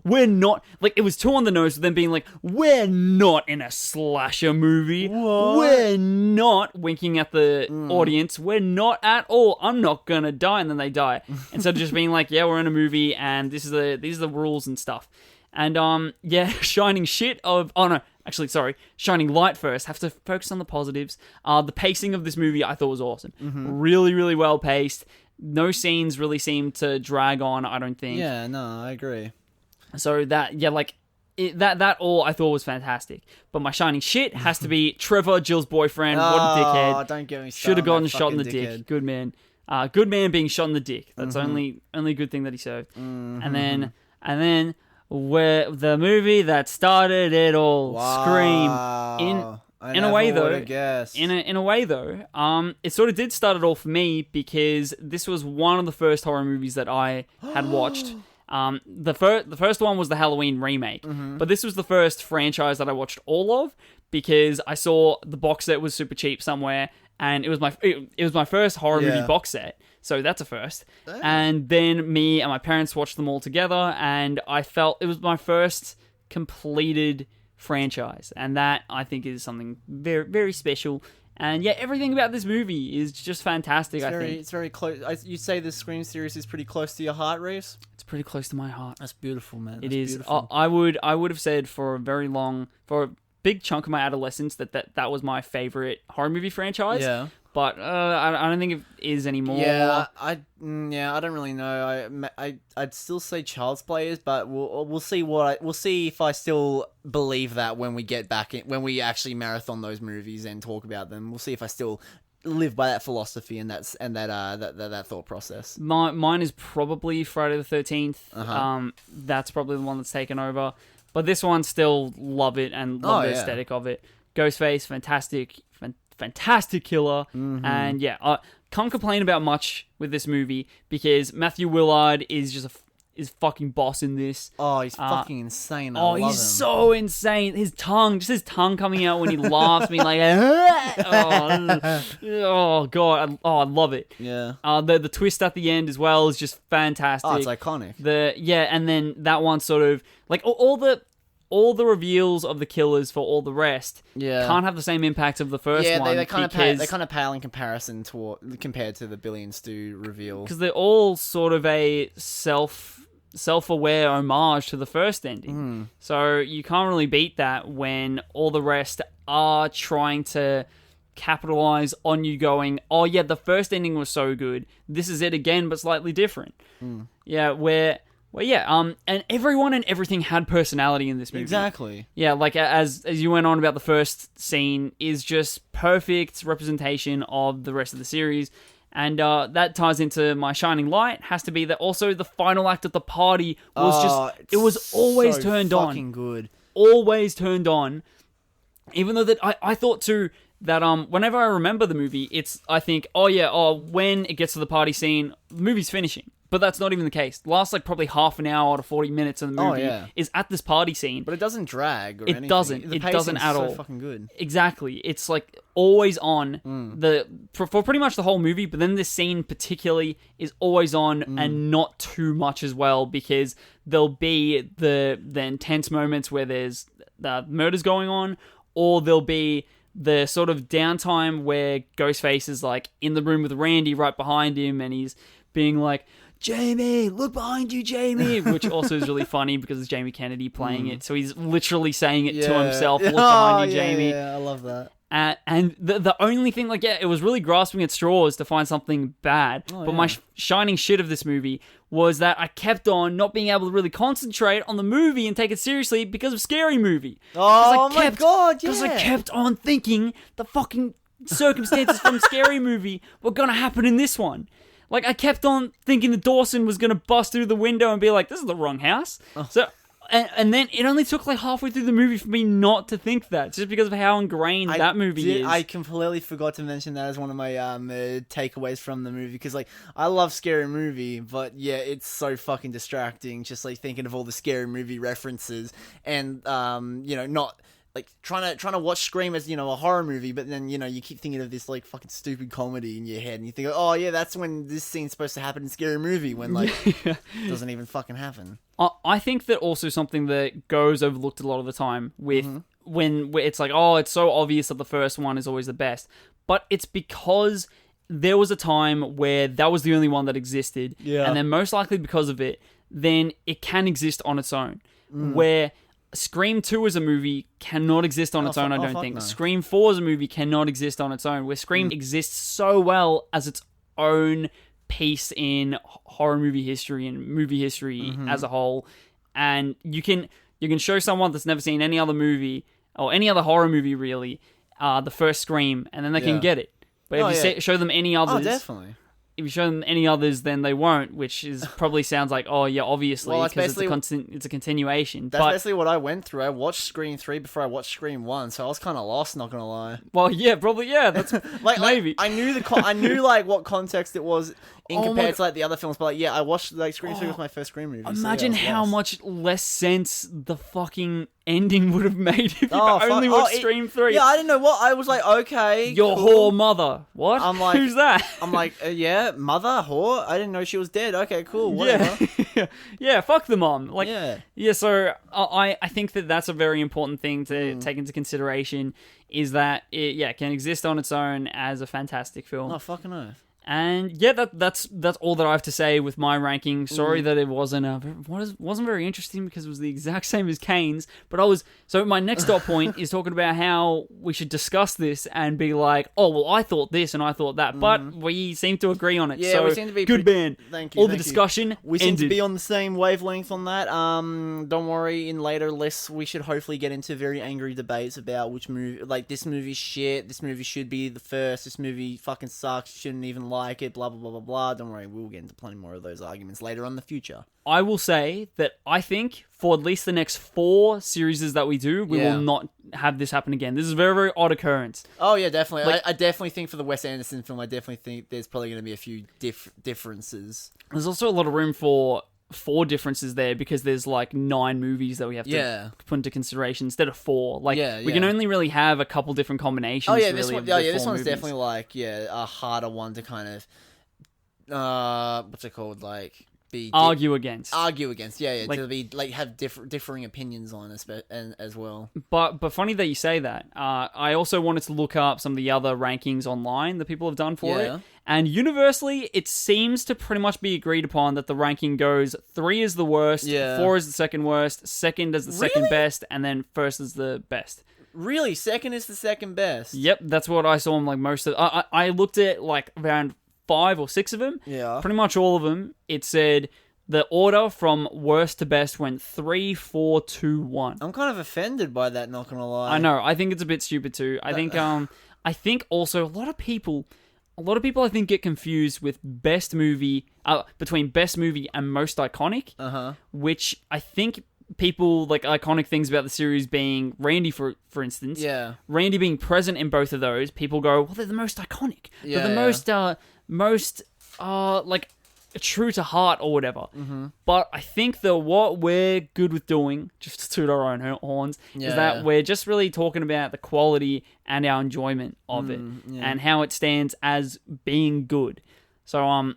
we're not, like, it was too on the nose, but then being like, we're not in a slasher movie, we're not, winking at the audience, we're not at all, I'm not gonna die, and then they die, instead of just being like, yeah, we're in a movie, and these are the rules and stuff. And shining shit of, shining light first. Have to focus on the positives. The pacing of this movie I thought was awesome. Really, really well paced. No scenes really seemed to drag on, I don't think. Yeah, no, I agree. So that, that all I thought was fantastic. But my shining shit has to be Trevor, Jill's boyfriend. What a dickhead. Oh, don't get me started. Should have gotten shot in the dick. Good man. Good man being shot in the dick. That's only good thing that he served. And then where the movie that started it all, Scream. In a way though, it sort of did start it all for me, because this was one of the first horror movies that I had watched. The first one was the Halloween remake, but this was the first franchise that I watched all of, because I saw the box set was super cheap somewhere, and it was my first horror movie box set. So that's a first. Damn. And then me and my parents watched them all together, and I felt it was my first completed franchise. And that, I think, is something very, very special And yeah, everything about this movie is just fantastic. I think It's very close. You say the Scream series is pretty close to your heart, Rhys? it's pretty close to my heart. That's beautiful, man. It That's is. beautiful. I would have said for a big chunk of my adolescence that was my favorite horror movie franchise. Yeah. But I don't think it is anymore. Yeah, I don't really know. I'd still say Child's Players, but we'll see we'll see if I still believe that when we get back when we actually marathon those movies and talk about them. We'll see if I still live by that philosophy and that thought process. Mine is probably Friday the 13th. That's probably the one that's taken over. But this one, still love it and love the aesthetic of it. Ghostface, fantastic killer. And yeah, I can't complain about much with this movie because Matthew Willard is just is fucking boss in this. Oh, he's fucking insane. I love him. So insane. His tongue coming out when he laughs, being like, oh god, I love it. Yeah. The twist at the end as well is just fantastic. Oh, it's iconic. And then that one sort of like all the reveals of the killers for all the rest can't have the same impact of the first one. They kind of pale in comparison compared to the Billy and Stu reveal because they're all sort of a self-aware homage to the first ending. So you can't really beat that when all the rest are trying to capitalize on you going, oh yeah, the first ending was so good. This is it again, but slightly different. Yeah, and everyone and everything had personality in this movie. Exactly. Yeah, like as you went on about the first scene is just perfect representation of the rest of the series. And that ties into my shining light. Has to be that also the final act of the party was it was always so turned fucking on. Good. Always turned on. Even though that I thought too that whenever I remember the movie, I think, when it gets to the party scene, the movie's finishing. But that's not even the case. The last probably half an hour to 40 minutes of the movie is at this party scene. But it doesn't drag or anything. It doesn't. It doesn't at all. So fucking good. Exactly. It's always on for pretty much the whole movie, but then this scene particularly is always on and not too much as well because there'll be the intense moments where there's the murders going on, or there'll be the sort of downtime where Ghostface is in the room with Randy right behind him and he's being like, Jamie, look behind you, Jamie, which also is really funny because it's Jamie Kennedy playing it. So he's literally saying it to himself, look behind you, Jamie. Yeah, I love that. And the only thing, it was really grasping at straws to find something bad. My shining shit of this movie was that I kept on not being able to really concentrate on the movie and take it seriously because of Scary Movie. Oh my god, yeah. Because I kept on thinking the fucking circumstances from Scary Movie were going to happen in this one. I kept on thinking that Dawson was going to bust through the window and be like, this is the wrong house. So, and then it only took halfway through the movie for me not to think that, just because of how ingrained that movie is. I completely forgot to mention that as one of my takeaways from the movie, because I love Scary Movie, but yeah, it's so fucking distracting, just thinking of all the Scary Movie references, and not... trying to watch Scream as, a horror movie, but then, you keep thinking of this, fucking stupid comedy in your head, and you think, oh, yeah, that's when this scene's supposed to happen in Scary Movie, when, it doesn't even fucking happen. I think that also something that goes overlooked a lot of the time with when it's it's so obvious that the first one is always the best, but it's because there was a time where that was the only one that existed, and then most likely because of it, then it can exist on its own, where... Scream 2 as a movie cannot exist on its own, I don't think. No. Scream 4 as a movie cannot exist on its own, where Scream exists so well as its own piece in horror movie history and movie history as a whole. And you can show someone that's never seen any other movie, or any other horror movie really, the first Scream, and then they can get it. But if you show them any others... Oh, definitely. If you show them any others, then they won't, which is probably sounds like, oh yeah, obviously, because it's a continuation. That's basically what I went through. I watched Scream 3 before I watched Scream 1, so I was kind of lost, not gonna lie. Well, yeah, probably, yeah, that's maybe. I knew I knew what context it was in compared to the other films, but I watched Scream 3 was my first Scream movie. Imagine how much less sense the fucking ending would have made if you only watched Scream 3. Yeah, I didn't know what. I was like, okay. Your cool. whore mother. What? I'm like, who's that? I'm like, yeah, mother, whore? I didn't know she was dead. Okay, cool, whatever. Yeah, fuck the mom. Like, yeah, so I think that that's a very important thing to take into consideration, is that it can exist on its own as a fantastic film. Oh, fucking oath. And yeah, that's all that I have to say with my ranking. Sorry that it wasn't very interesting because it was the exact same as Kane's. But so my next dot point is talking about how we should discuss this and be like, oh well, I thought this and I thought that, but we seem to agree on it. Yeah, so we seem to be good band. Thank you. All the discussion we seem ended. to be on the same wavelength on that. Don't worry, in later lists we should hopefully get into very angry debates about which movie, like this movie's shit, this movie should be the first, this movie fucking sucks, shouldn't even like it, blah blah blah blah blah. Don't worry, we'll get into plenty more of those arguments later on in the future. I will say that I think for at least the next 4 series that we do, we will not have this happen again. This is a very, very odd occurrence. Oh yeah, definitely. I definitely think for the Wes Anderson film, I definitely think there's probably going to be a few differences. There's also a lot of room for 4 differences there because there's like 9 movies that we have to put into consideration instead of 4. Like we can only really have a couple different combinations. Oh yeah, this one. This one's definitely like a harder one to kind of what's it called, like argue against. Like, to be like have differing opinions on as well. But funny that you say that. I also wanted to look up some of the other rankings online that people have done for it. And universally, it seems to pretty much be agreed upon that the ranking goes 3 is the worst, 4 is the second worst, second is the second best, and then first is the best. Really? Second is the second best? Yep, that's what I saw in like most of... I looked at like around 5 or 6 of them. Yeah. Pretty much all of them. It said the order from worst to best went 3, 4, 2, 1. I'm kind of offended by that, not gonna lie. I know. I think it's a bit stupid too. I think also a lot of people I think get confused with best movie between best movie and most iconic. Which I think people like iconic things about the series being Randy, for instance. Yeah. Randy being present in both of those, people go, well, they're the most iconic. They're the most like true to heart or whatever. But I think that what we're good with doing, just to toot our own horns, is that we're just really talking about the quality and our enjoyment of it and how it stands as being good. So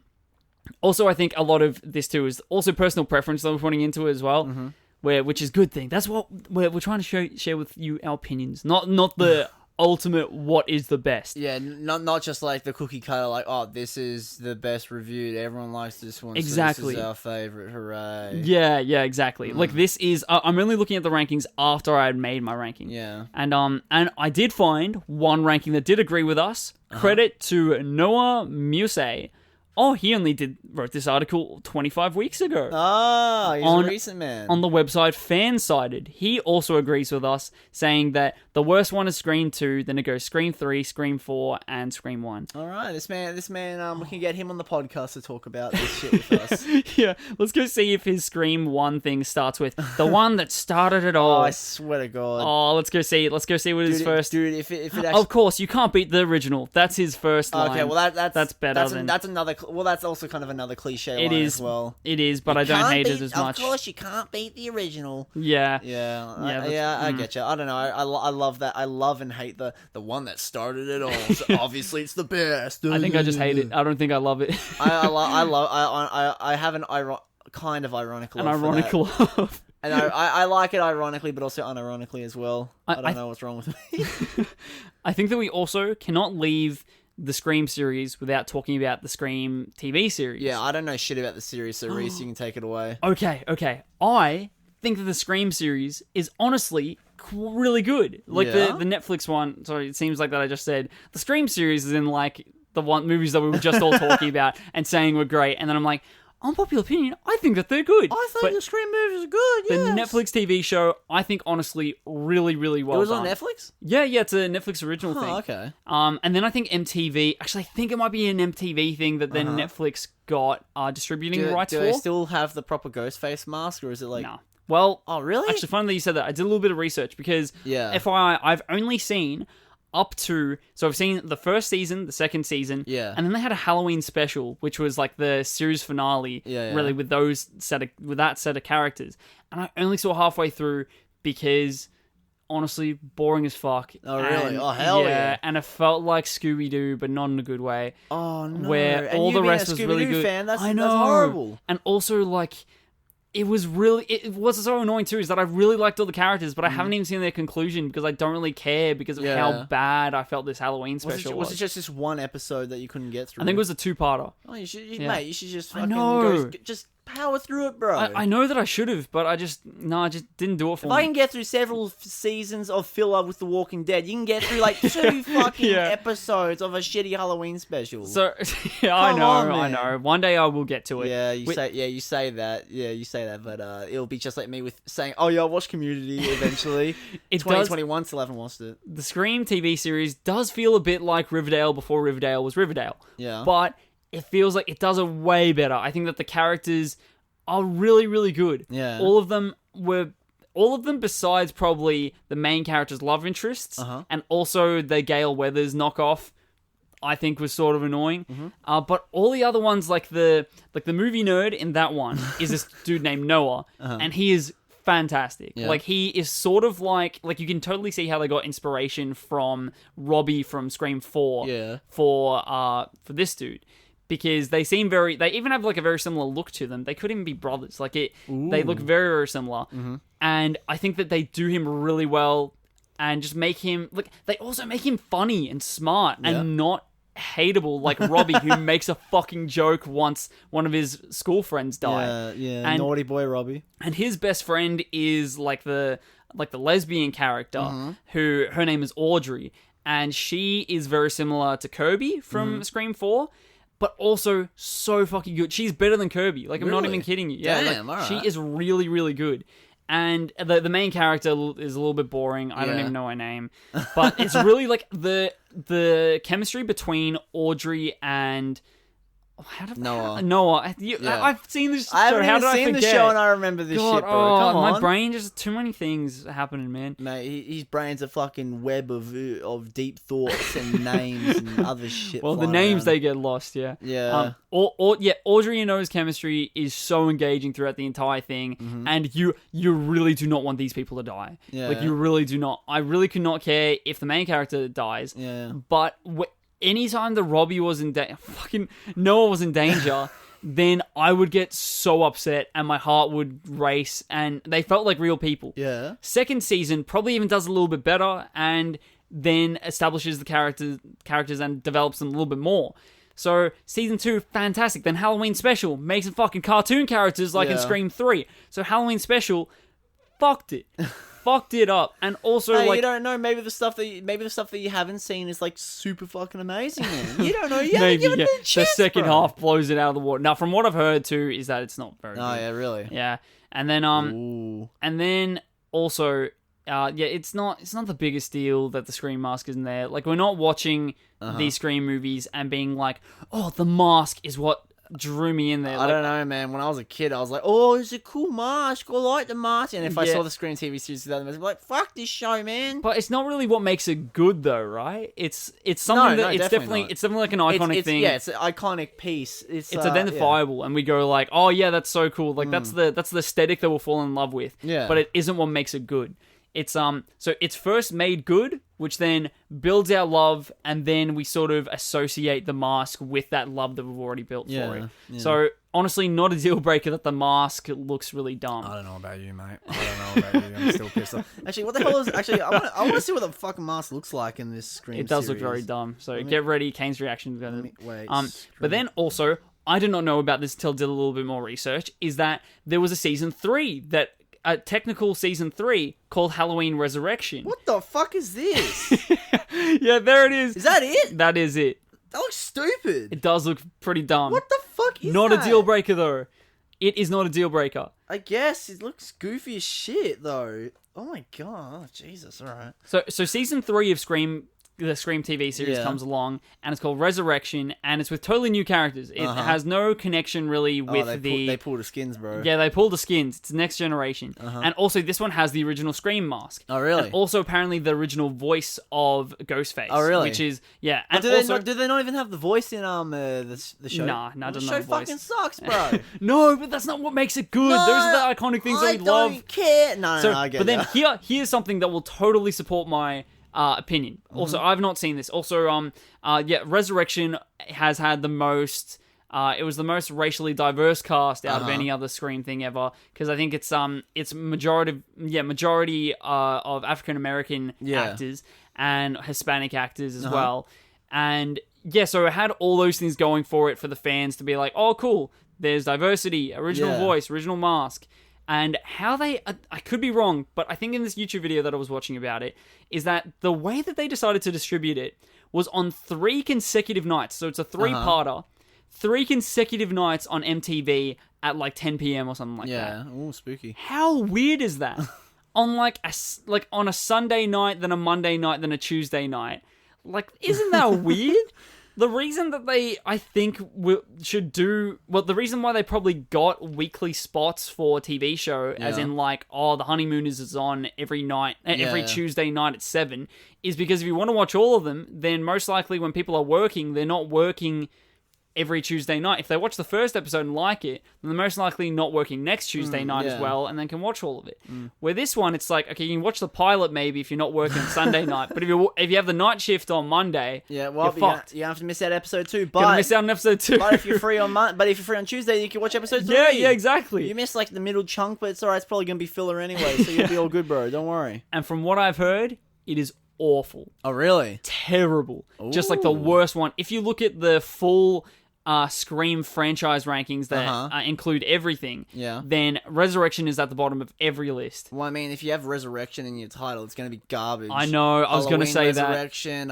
also I think a lot of this too is also personal preference that we're putting into it as well. Which is a good thing. That's what we're trying to share with you, our opinions, not the ultimate what is the best. Yeah, not just like the cookie cutter, like, oh, this is the best reviewed, everyone likes this one, exactly. So this is our favorite, hooray. Yeah, exactly. Like this is I'm only looking at the rankings after I had made my ranking. Yeah. And I did find one ranking that did agree with us. Credit to Noah Muse. Oh, he only wrote this article 25 weeks ago. Ah, he's a recent man. On the website Fansided. He also agrees with us, saying that the worst one is Scream 2, then it goes Scream 3, Scream 4, and Scream 1. All right, this man, we can get him on the podcast to talk about this shit with us. Yeah, let's go see if his Scream 1 thing starts with the one that started it all. Oh, I swear to God. Oh, let's go see what his first... Dude, if it actually... Of course, you can't beat the original. That's his first line. Okay, well, that's better than... That's another... Well, that's also kind of another cliche line as well. It is, but I don't hate it as much. Of course, you can't beat the original. Yeah. I get you. I don't know. I love that. I love and hate the one that started it all. So obviously, it's the best. I think I just hate it. I don't think I love it. I have an kind of ironical love. An ironical love. And I like it ironically, but also unironically as well. I don't know what's wrong with me. I think that we also cannot leave the Scream series without talking about the Scream TV series. Yeah, I don't know shit about the series, so Rhys, you can take it away. Okay. I think that the Scream series is honestly really good. Like the Netflix one, sorry, it seems like that I just said. The Scream series is in like the movies that we were just all talking about and saying were great, and then I'm like, unpopular opinion, I think that they're good. I think the Scream movies are good, yes. The Netflix TV show, I think, honestly, really, really well done. It was on Netflix? Yeah, it's a Netflix original thing. Okay. And then I think MTV, actually, I think it might be an MTV thing that then Netflix got distributing rights for. Do they still have the proper Ghostface mask, or is it like... No. Well... Oh, really? Actually, funny that you said that. I did a little bit of research because, FYI, I've only seen... up to... So I've seen the first season, the second season, and then they had a Halloween special, which was like the series finale, really, with that set of characters. And I only saw halfway through because honestly, boring as fuck. Oh, really? And, Oh, hell yeah. And it felt like Scooby-Doo, but not in a good way. Oh, no. Where And all you the being rest a was really Scooby-Doo good. fan, that's I know. horrible. And also, like, it was so annoying too, is that I really liked all the characters, but I haven't even seen their conclusion because I don't really care because of how bad I felt this Halloween special was. Was it just this one episode that you couldn't get through? I think it was a 2-parter. Oh, mate, you should just I fucking know. just power through it, bro. I know that I should have, but I just didn't do it for If me. I can get through several seasons of filler with The Walking Dead, you can get through like 2 fucking episodes of a shitty Halloween special. So yeah, I know. One day I will get to it. Yeah, you say that, but it'll be just like me with saying, "Oh yeah, I'll watch Community eventually." 2021 still haven't watched it. The Scream TV series does feel a bit like Riverdale before Riverdale was Riverdale. Yeah. But it feels like it does it way better. I think that the characters are really, really good. Yeah. All of them besides probably the main character's love interests, and also the Gale Weathers knockoff, I think was sort of annoying. But all the other ones, like the movie nerd in that one is this dude named Noah, and he is fantastic. Yeah. Like, he is sort of like you can totally see how they got inspiration from Robbie from Scream 4 for this dude. Because they seem they even have like a very similar look to them. They could even be brothers. Like they look very, very similar. And I think that they do him really well and just make him, they also make him funny and smart and not hateable like Robbie, who makes a fucking joke once one of his school friends die. Yeah, and, naughty boy Robbie. And his best friend is like the lesbian character who, her name is Audrey. And she is very similar to Kirby from Scream 4. But also so fucking good. She's better than Kirby. Like, I'm not even kidding you. Yeah, damn, alright. She is really, really good. And the main character is a little bit boring. I don't even know her name. But it's really like the chemistry between Audrey and Noah. I've seen this show. I haven't How even did I seen the forget? show and I remember this shit, bro. Come on. My brain, just too many things happening, man. Mate, his brain's a fucking web of deep thoughts and names and other shit. Well, the names, they get lost, yeah. Yeah. Audrey and Noah's chemistry is so engaging throughout the entire thing, and you really do not want these people to die. Yeah. Like, you really do not. I really could not care if the main character dies. Yeah. But anytime the Robbie was in fucking Noah was in danger, then I would get so upset and my heart would race, and they felt like real people. Yeah. Second season probably even does a little bit better and then establishes the characters and develops them a little bit more. So season 2, fantastic. Then Halloween Special makes some fucking cartoon characters like in Scream 3. So Halloween Special fucked it. Fucked it up. And also, hey, like, you don't know, maybe the stuff that you haven't seen is like super fucking amazing, man. You don't know. You maybe, haven't given it a chance, the second bro. half blows it out of the water. Now, from what I've heard too, is that it's not very good. Oh yeah, really? Yeah. And then also it's not the biggest deal that the Scream mask isn't there. Like, we're not watching these Scream movies and being like, oh, the mask is what drew me in there. I don't know, man. When I was a kid, I was like, "Oh, it's a cool mask. I like the mask." And if I saw the Scream TV series, I'd be like, "Fuck this show, man." But it's not really what makes it good, though, right? It's something that it's definitely like an iconic thing. Yeah, it's an iconic piece. It's identifiable, and we go like, "Oh yeah, that's so cool." Like that's the aesthetic that we'll fall in love with. Yeah. But it isn't what makes it good. It's so it's first made good, which then builds our love, and then we sort of associate the mask with that love that we've already built for it. Yeah. So honestly, not a deal breaker that the mask looks really dumb. I don't know about you, mate. I don't know about you. I'm still pissed off. Actually, what the hell is... Actually, I want to see what the fucking mask looks like in this Scream It does series. look very dumb. So get ready. Kane's reaction is going to... Wait. But then also, I did not know about this until I did a little bit more research, is that there was a season 3 a technical season 3 called Halloween Resurrection. What the fuck is this? Yeah, there it is. Is that it? That is it. That looks stupid. It does look pretty dumb. What the fuck is not that? a deal breaker, though. It is not a deal breaker. I guess it looks goofy as shit, though. Oh my god, Jesus! All right. So season 3 of Scream the Scream TV series comes along, and it's called Resurrection, and it's with totally new characters. It has no connection really with they pulled the skins, bro. Yeah, they pulled the skins. It's next generation. And also, this one has the original Scream mask. Oh, really? And also, apparently, the original voice of Ghostface. Oh, really? Which is, yeah. And do they not even have the voice in the show? Nah, the doesn't show have the voice. fucking sucks, bro. No, but that's not what makes it good. Those are the iconic things that we love. I don't care. No, I get But then that. here's something that will totally support my opinion. Also, I've not seen this. Also, Resurrection has had the most. It was the most racially diverse cast out of any other Scream thing ever, because I think it's majority of African American actors and Hispanic actors as well, and so it had all those things going for it for the fans to be like, oh, cool, there's diversity, original voice, original mask. And how I could be wrong, but I think in this YouTube video that I was watching about it, is that the way that they decided to distribute it was on 3 consecutive nights. So it's a 3-parter, 3 consecutive nights on MTV at like 10 p.m. or something like that. Yeah, ooh, spooky. How weird is that? On on a Sunday night, then a Monday night, then a Tuesday night. Like, isn't that weird? The reason that they, I think, the reason why they probably got weekly spots for a TV show, as in like, The Honeymooners is on every night, every Tuesday night at 7, is because if you want to watch all of them, then most likely when people are working, they're not working every Tuesday night. If they watch the first episode and like it, then they're most likely not working next Tuesday night as well, and then can watch all of it. Where this one, it's like, okay, you can watch the pilot maybe if you're not working Sunday night, but if you have the night shift on Monday, you're fucked. You have to miss out episode 2. But gonna miss out on episode 2. But if you're free on Tuesday, you can watch episode 3. Yeah, exactly. You miss like the middle chunk, but it's alright. It's probably gonna be filler anyway, so you'll be all good, bro. Don't worry. And from what I've heard, it is awful. Oh, really? Terrible. Just like the worst one. If you look at the full Scream franchise rankings that include everything, then Resurrection is at the bottom of every list. Well, I mean, if you have Resurrection in your title, it's going to be garbage. I know, I was going to say Resurrection,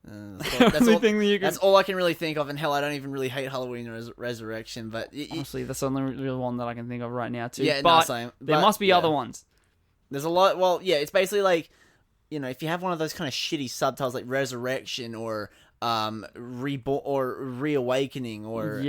that's all I can really think of, and hell, I don't even really hate Halloween Resurrection, but... Honestly, that's the only real one that I can think of right now, too. Yeah, but same. There must be other ones. There's a lot... Well, yeah, it's basically like, you know, if you have one of those kind of shitty subtitles like Resurrection or... Reborn or Reawakening or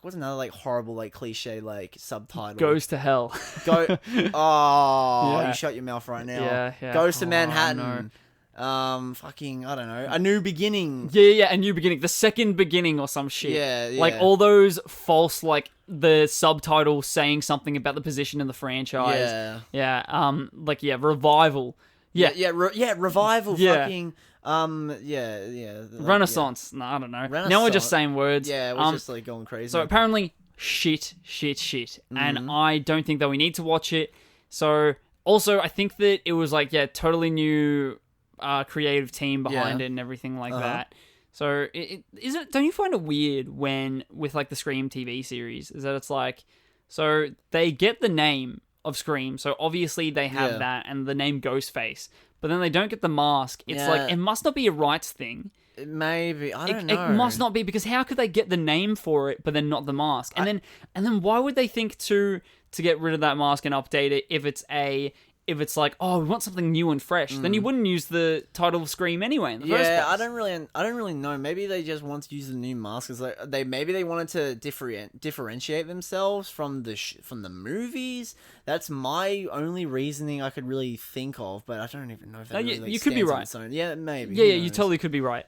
what's another like horrible like cliche like subtitle? Goes to Hell. You shut your mouth right now. Yeah. Goes to Manhattan. Fucking I don't know. A New Beginning. Yeah, A New Beginning. The Second Beginning or some shit. Yeah. Like all those false like the subtitle saying something about the position in the franchise. Revival. Revival. Fucking. Renaissance. No, I don't know. Now we're just saying words. Yeah, we're just like going crazy. So apparently, shit. And I don't think that we need to watch it. So also, I think that it was like, totally new creative team behind it and everything like that. So don't you find it weird when, with like the Scream TV series, is that it's like, so they get the name of Scream, so obviously they have that, and the name Ghostface, but then they don't get the mask. It's like, it must not be a rights thing. Maybe, I don't know. It must not be, because how could they get the name for it, but then not the mask? And then why would they think to get rid of that mask and update it if it's like, oh, we want something new and fresh? Then you wouldn't use the title of Scream anyway in the first place. I don't really know. Maybe they just want to use the new mask. It's like maybe they wanted to differentiate themselves from the movies. That's my only reasoning I could really think of, but I don't even know if that really you could be right. Yeah, maybe. Yeah, you totally could be right.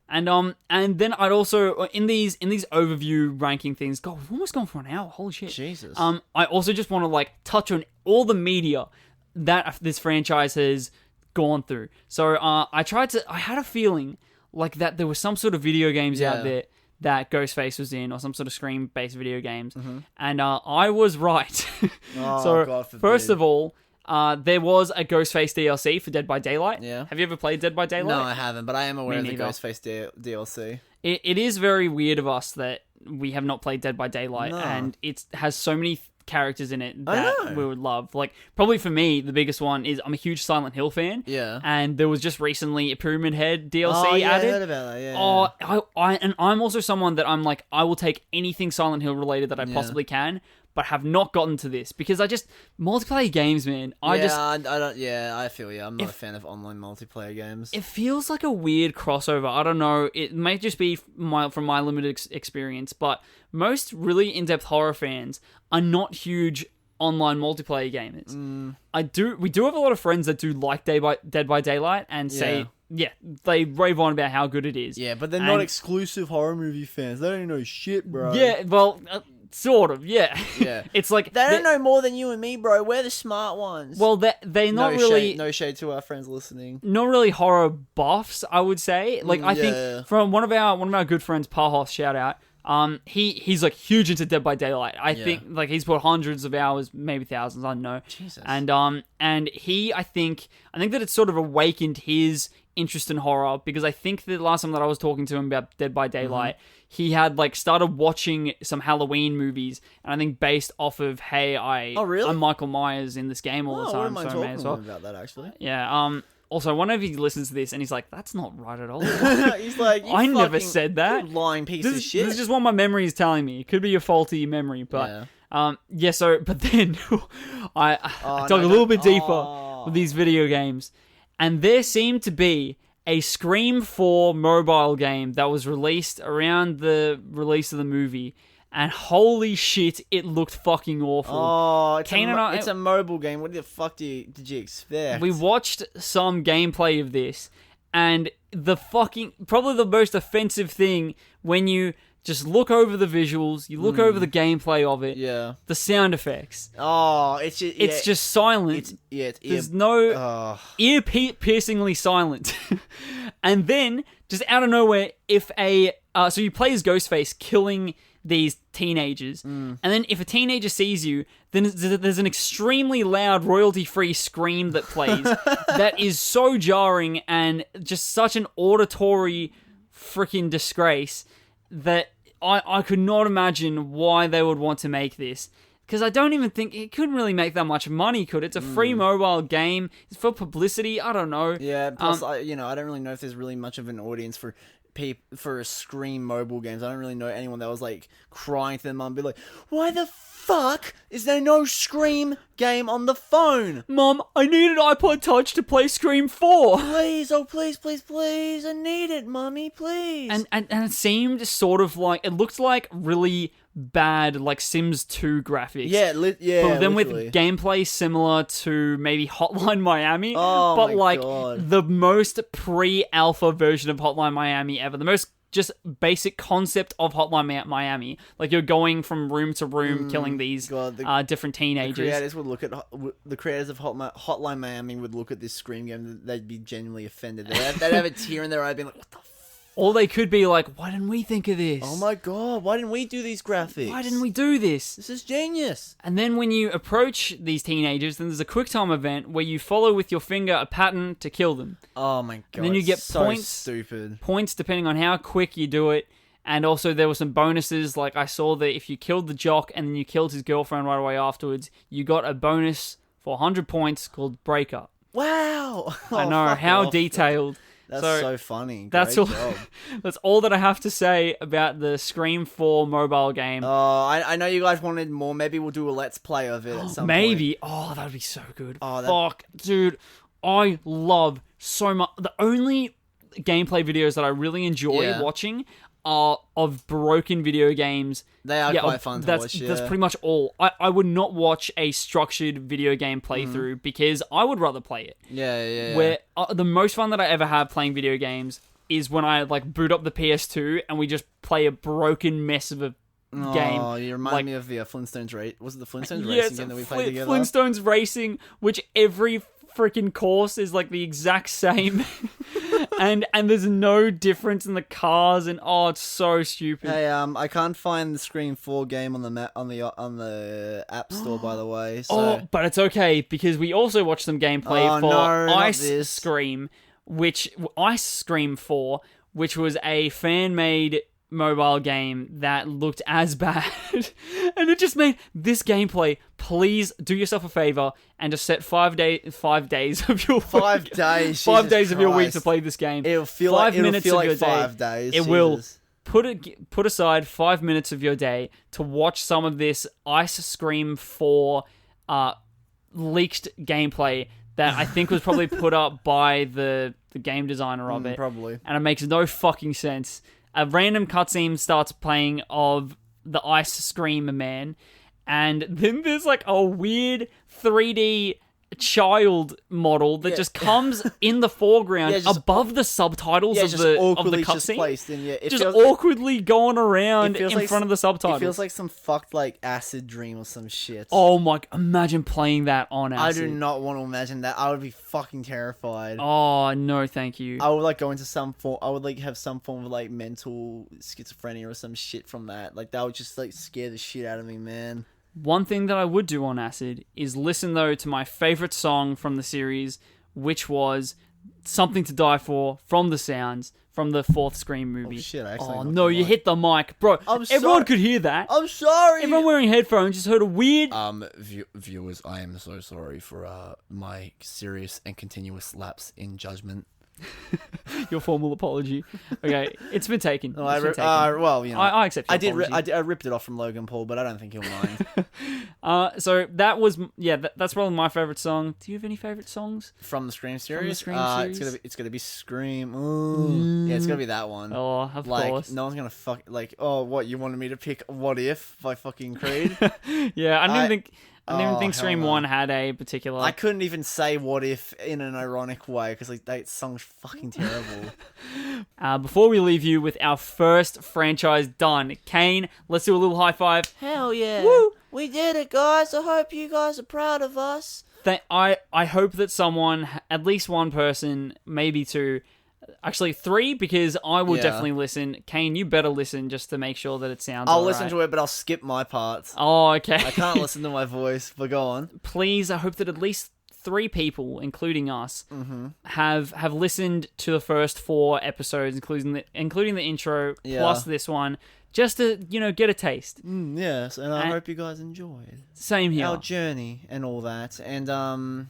And then I'd also in these overview ranking things. God, we've almost gone for an hour. Holy shit. Jesus. I also just want to like touch on all the media that this franchise has gone through. So I had a feeling like that there was some sort of video games out there that Ghostface was in, or some sort of Scream-based video games, and I was right. So God forbid. First of all, there was a Ghostface DLC for Dead by Daylight. Yeah. Have you ever played Dead by Daylight? No, I haven't, but I am aware of the neither. Ghostface DLC. It is very weird of us that we have not played Dead by Daylight, and it has so many characters in it that we would love. Like, probably for me, the biggest one is I'm a huge Silent Hill fan. Yeah. And there was just recently a Pyramid Head DLC added. I heard about that, and I'm also someone that I'm like, I will take anything Silent Hill related that I possibly can, but have not gotten to this because multiplayer games, man. I feel you. I'm not a fan of online multiplayer games. It feels like a weird crossover. I don't know. It may just be from my limited experience, but most really in-depth horror fans are not huge online multiplayer gamers. We do have a lot of friends that do like Dead by Daylight and say, they rave on about how good it is. Yeah, but they're not exclusive horror movie fans. They don't know shit, bro. Yeah, well, sort of, yeah. Yeah. It's like... They don't know more than you and me, bro. We're the smart ones. Well, they're not really... No shade to our friends listening. Not really horror buffs, I would say. Like, I think from one of our good friends, Pahos, shout out, he's like huge into Dead by Daylight. I think like he's put hundreds of hours, maybe thousands, I don't know. Jesus. And I think that it's sort of awakened his interest in horror because I think the last time that I was talking to him about Dead by Daylight, he had like started watching some Halloween movies, and I think based off of I'm Michael Myers in this game all the time. I wouldn't mind talking about that actually. Yeah. Also, I wonder if he listens to this and he's like, that's not right at all. He's like, I never said that. You lying piece of shit. This is just what my memory is telling me. It could be a faulty memory, but but then I dug a little bit deeper with these video games, and there seemed to be a Scream 4 mobile game that was released around the release of the movie. And holy shit, it looked fucking awful. Oh, it's a mobile game. What the fuck did you expect? We watched some gameplay of this, and probably the most offensive thing when you just look over the visuals, you look over the gameplay of it, the sound effects. Oh, it's just silent. There's no ear-piercingly silent. And then, just out of nowhere, so you play as Ghostface killing these teenagers, and then if a teenager sees you, then there's an extremely loud royalty-free scream that plays that is so jarring and just such an auditory freaking disgrace that I could not imagine why they would want to make this. Because I don't even think it couldn't really make that much money, could it? It's a free mobile game. It's for publicity. I don't know. Yeah, plus, I don't really know if there's really much of an audience for Scream mobile games. I don't really know anyone that was like crying to their mum, be like, "Why the fuck is there no Scream game on the phone? Mum, I need an iPod Touch to play Scream 4. Please, oh please, please, please, I need it, mummy, please." And it seemed sort of like it looked like really bad like Sims 2 graphics. Yeah, but then literally. with gameplay similar to maybe Hotline Miami. Oh, but my like God. the most pre-alpha version of Hotline Miami ever. The most just basic concept of Hotline Miami. Like you're going from room to room killing these different teenagers. The creators of Hotline Miami would look at this Scream game, they'd be genuinely offended. They'd have a tear in their eye being like, what the fuck? Or they could be like, why didn't we think of this? Oh my god, why didn't we do these graphics? Why didn't we do this? This is genius. And then when you approach these teenagers, then there's a QuickTime event where you follow with your finger a pattern to kill them. Oh my god. And then you get points. Stupid. Points depending on how quick you do it. And also there were some bonuses, like I saw that if you killed the jock and then you killed his girlfriend right away afterwards, you got a bonus for 100 points called Breakup. Wow. I know, how detailed. That's so funny. That's Great all. job. That's all that I have to say about the Scream 4 mobile game. Oh, I know you guys wanted more. Maybe we'll do a let's play of it at some point. Maybe. Oh, that would be so good. Fuck, dude. I love so much. The only gameplay videos that I really enjoy watching are of broken video games. They are quite fun to watch. That's pretty much all. I would not watch a structured video game playthrough because I would rather play it. Yeah. Where the most fun that I ever have playing video games is when I like boot up the PS2 and we just play a broken mess of a game. Oh, you remind me of the Flintstones race. Was it the Flintstones racing game that we played together? Flintstones Racing, which every freaking course is like the exact same. and there's no difference in the cars, and it's so stupid. Hey, I can't find the Scream 4 game on the App Store, by the way. So. But it's okay because we also watched some gameplay for Ice Scream 4, which was a fan-made mobile game that looked as bad. And it just made this gameplay, please do yourself a favor and just set 5 days of your 5 days. 5 days of your week to play this game. It'll feel 5 like minutes of your 5 day. days. It will. put aside 5 minutes of your day to watch some of this Ice Scream 4 leaked gameplay that I think was probably put up by the game designer of it. Probably. And it makes no fucking sense. A random cutscene starts playing of the Ice Scream man, and then there's like a weird 3D child model that just comes in the foreground above the subtitles of the cutscene. Placed in, just awkwardly going around in front of the subtitles. It feels like some fucked like acid dream or some shit. Oh my! Imagine playing that on acid. I do not want to imagine that. I would be fucking terrified. Oh no, thank you. I would like go into some form. I would like have some form of like mental schizophrenia or some shit from that. Like that would just like scare the shit out of me, man. One thing that I would do on acid is listen, though, to my favourite song from the series, which was Something to Die For from The Sounds from the 4th Scream movie. Oh, shit, I actually Oh, no, you hit the mic. Bro, I'm everyone sorry. could hear that. I'm sorry! Everyone wearing headphones just heard a weird... Viewers, I am so sorry for my serious and continuous lapse in judgment. Your formal apology. Okay, it's been taken. No, well, you know, I accept your apology. I ripped it off from Logan Paul, but I don't think he'll mind. So that was, that's probably my favourite song. Do you have any favourite songs? From the Scream series? From the Scream series? It's gonna be Scream. Ooh. Yeah, it's gonna be that one. Oh, of course. No one's gonna what, you wanted me to pick What If by fucking Creed? Yeah, I didn't even think Scream 1 had a particular... I couldn't even say What If in an ironic way, because like, that song's fucking terrible. Before we leave you with our first franchise done, Kane, let's do a little high five. Hell yeah. Woo! We did it, guys. I hope you guys are proud of us. I hope that someone, at least one person, maybe two, actually 3, because I will definitely listen. Kane, you better listen just to make sure that it sounds I'll all listen right. to it, but I'll skip my parts. Oh, okay. I can't listen to my voice, but go on. Please, I hope that at least 3 people, including us, have listened to the first 4 episodes, including the intro, plus this one, just to, get a taste. Yes, and I hope you guys enjoyed. Same here. Our journey and all that. And,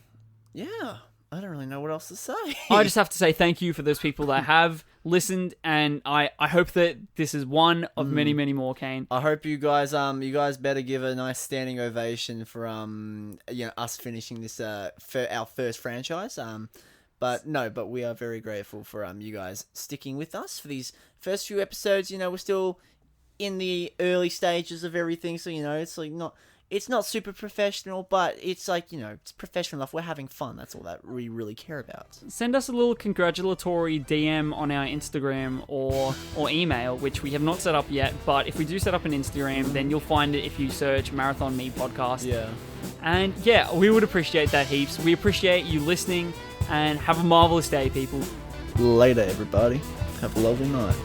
yeah... I don't really know what else to say. I just have to say thank you for those people that have listened, and I hope that this is one of many, many more, Kane. I hope you guys better give a nice standing ovation for us finishing this for our first franchise. But we are very grateful for you guys sticking with us for these first few episodes. We're still in the early stages of everything, so it's like it's not super professional, but it's like, it's professional enough. We're having fun. That's all that we really care about. Send us a little congratulatory DM on our Instagram or email, which we have not set up yet. But if we do set up an Instagram, then you'll find it if you search Marathon Me Podcast. Yeah. And yeah, we would appreciate that heaps. We appreciate you listening, and have a marvelous day, people. Later, everybody. Have a lovely night.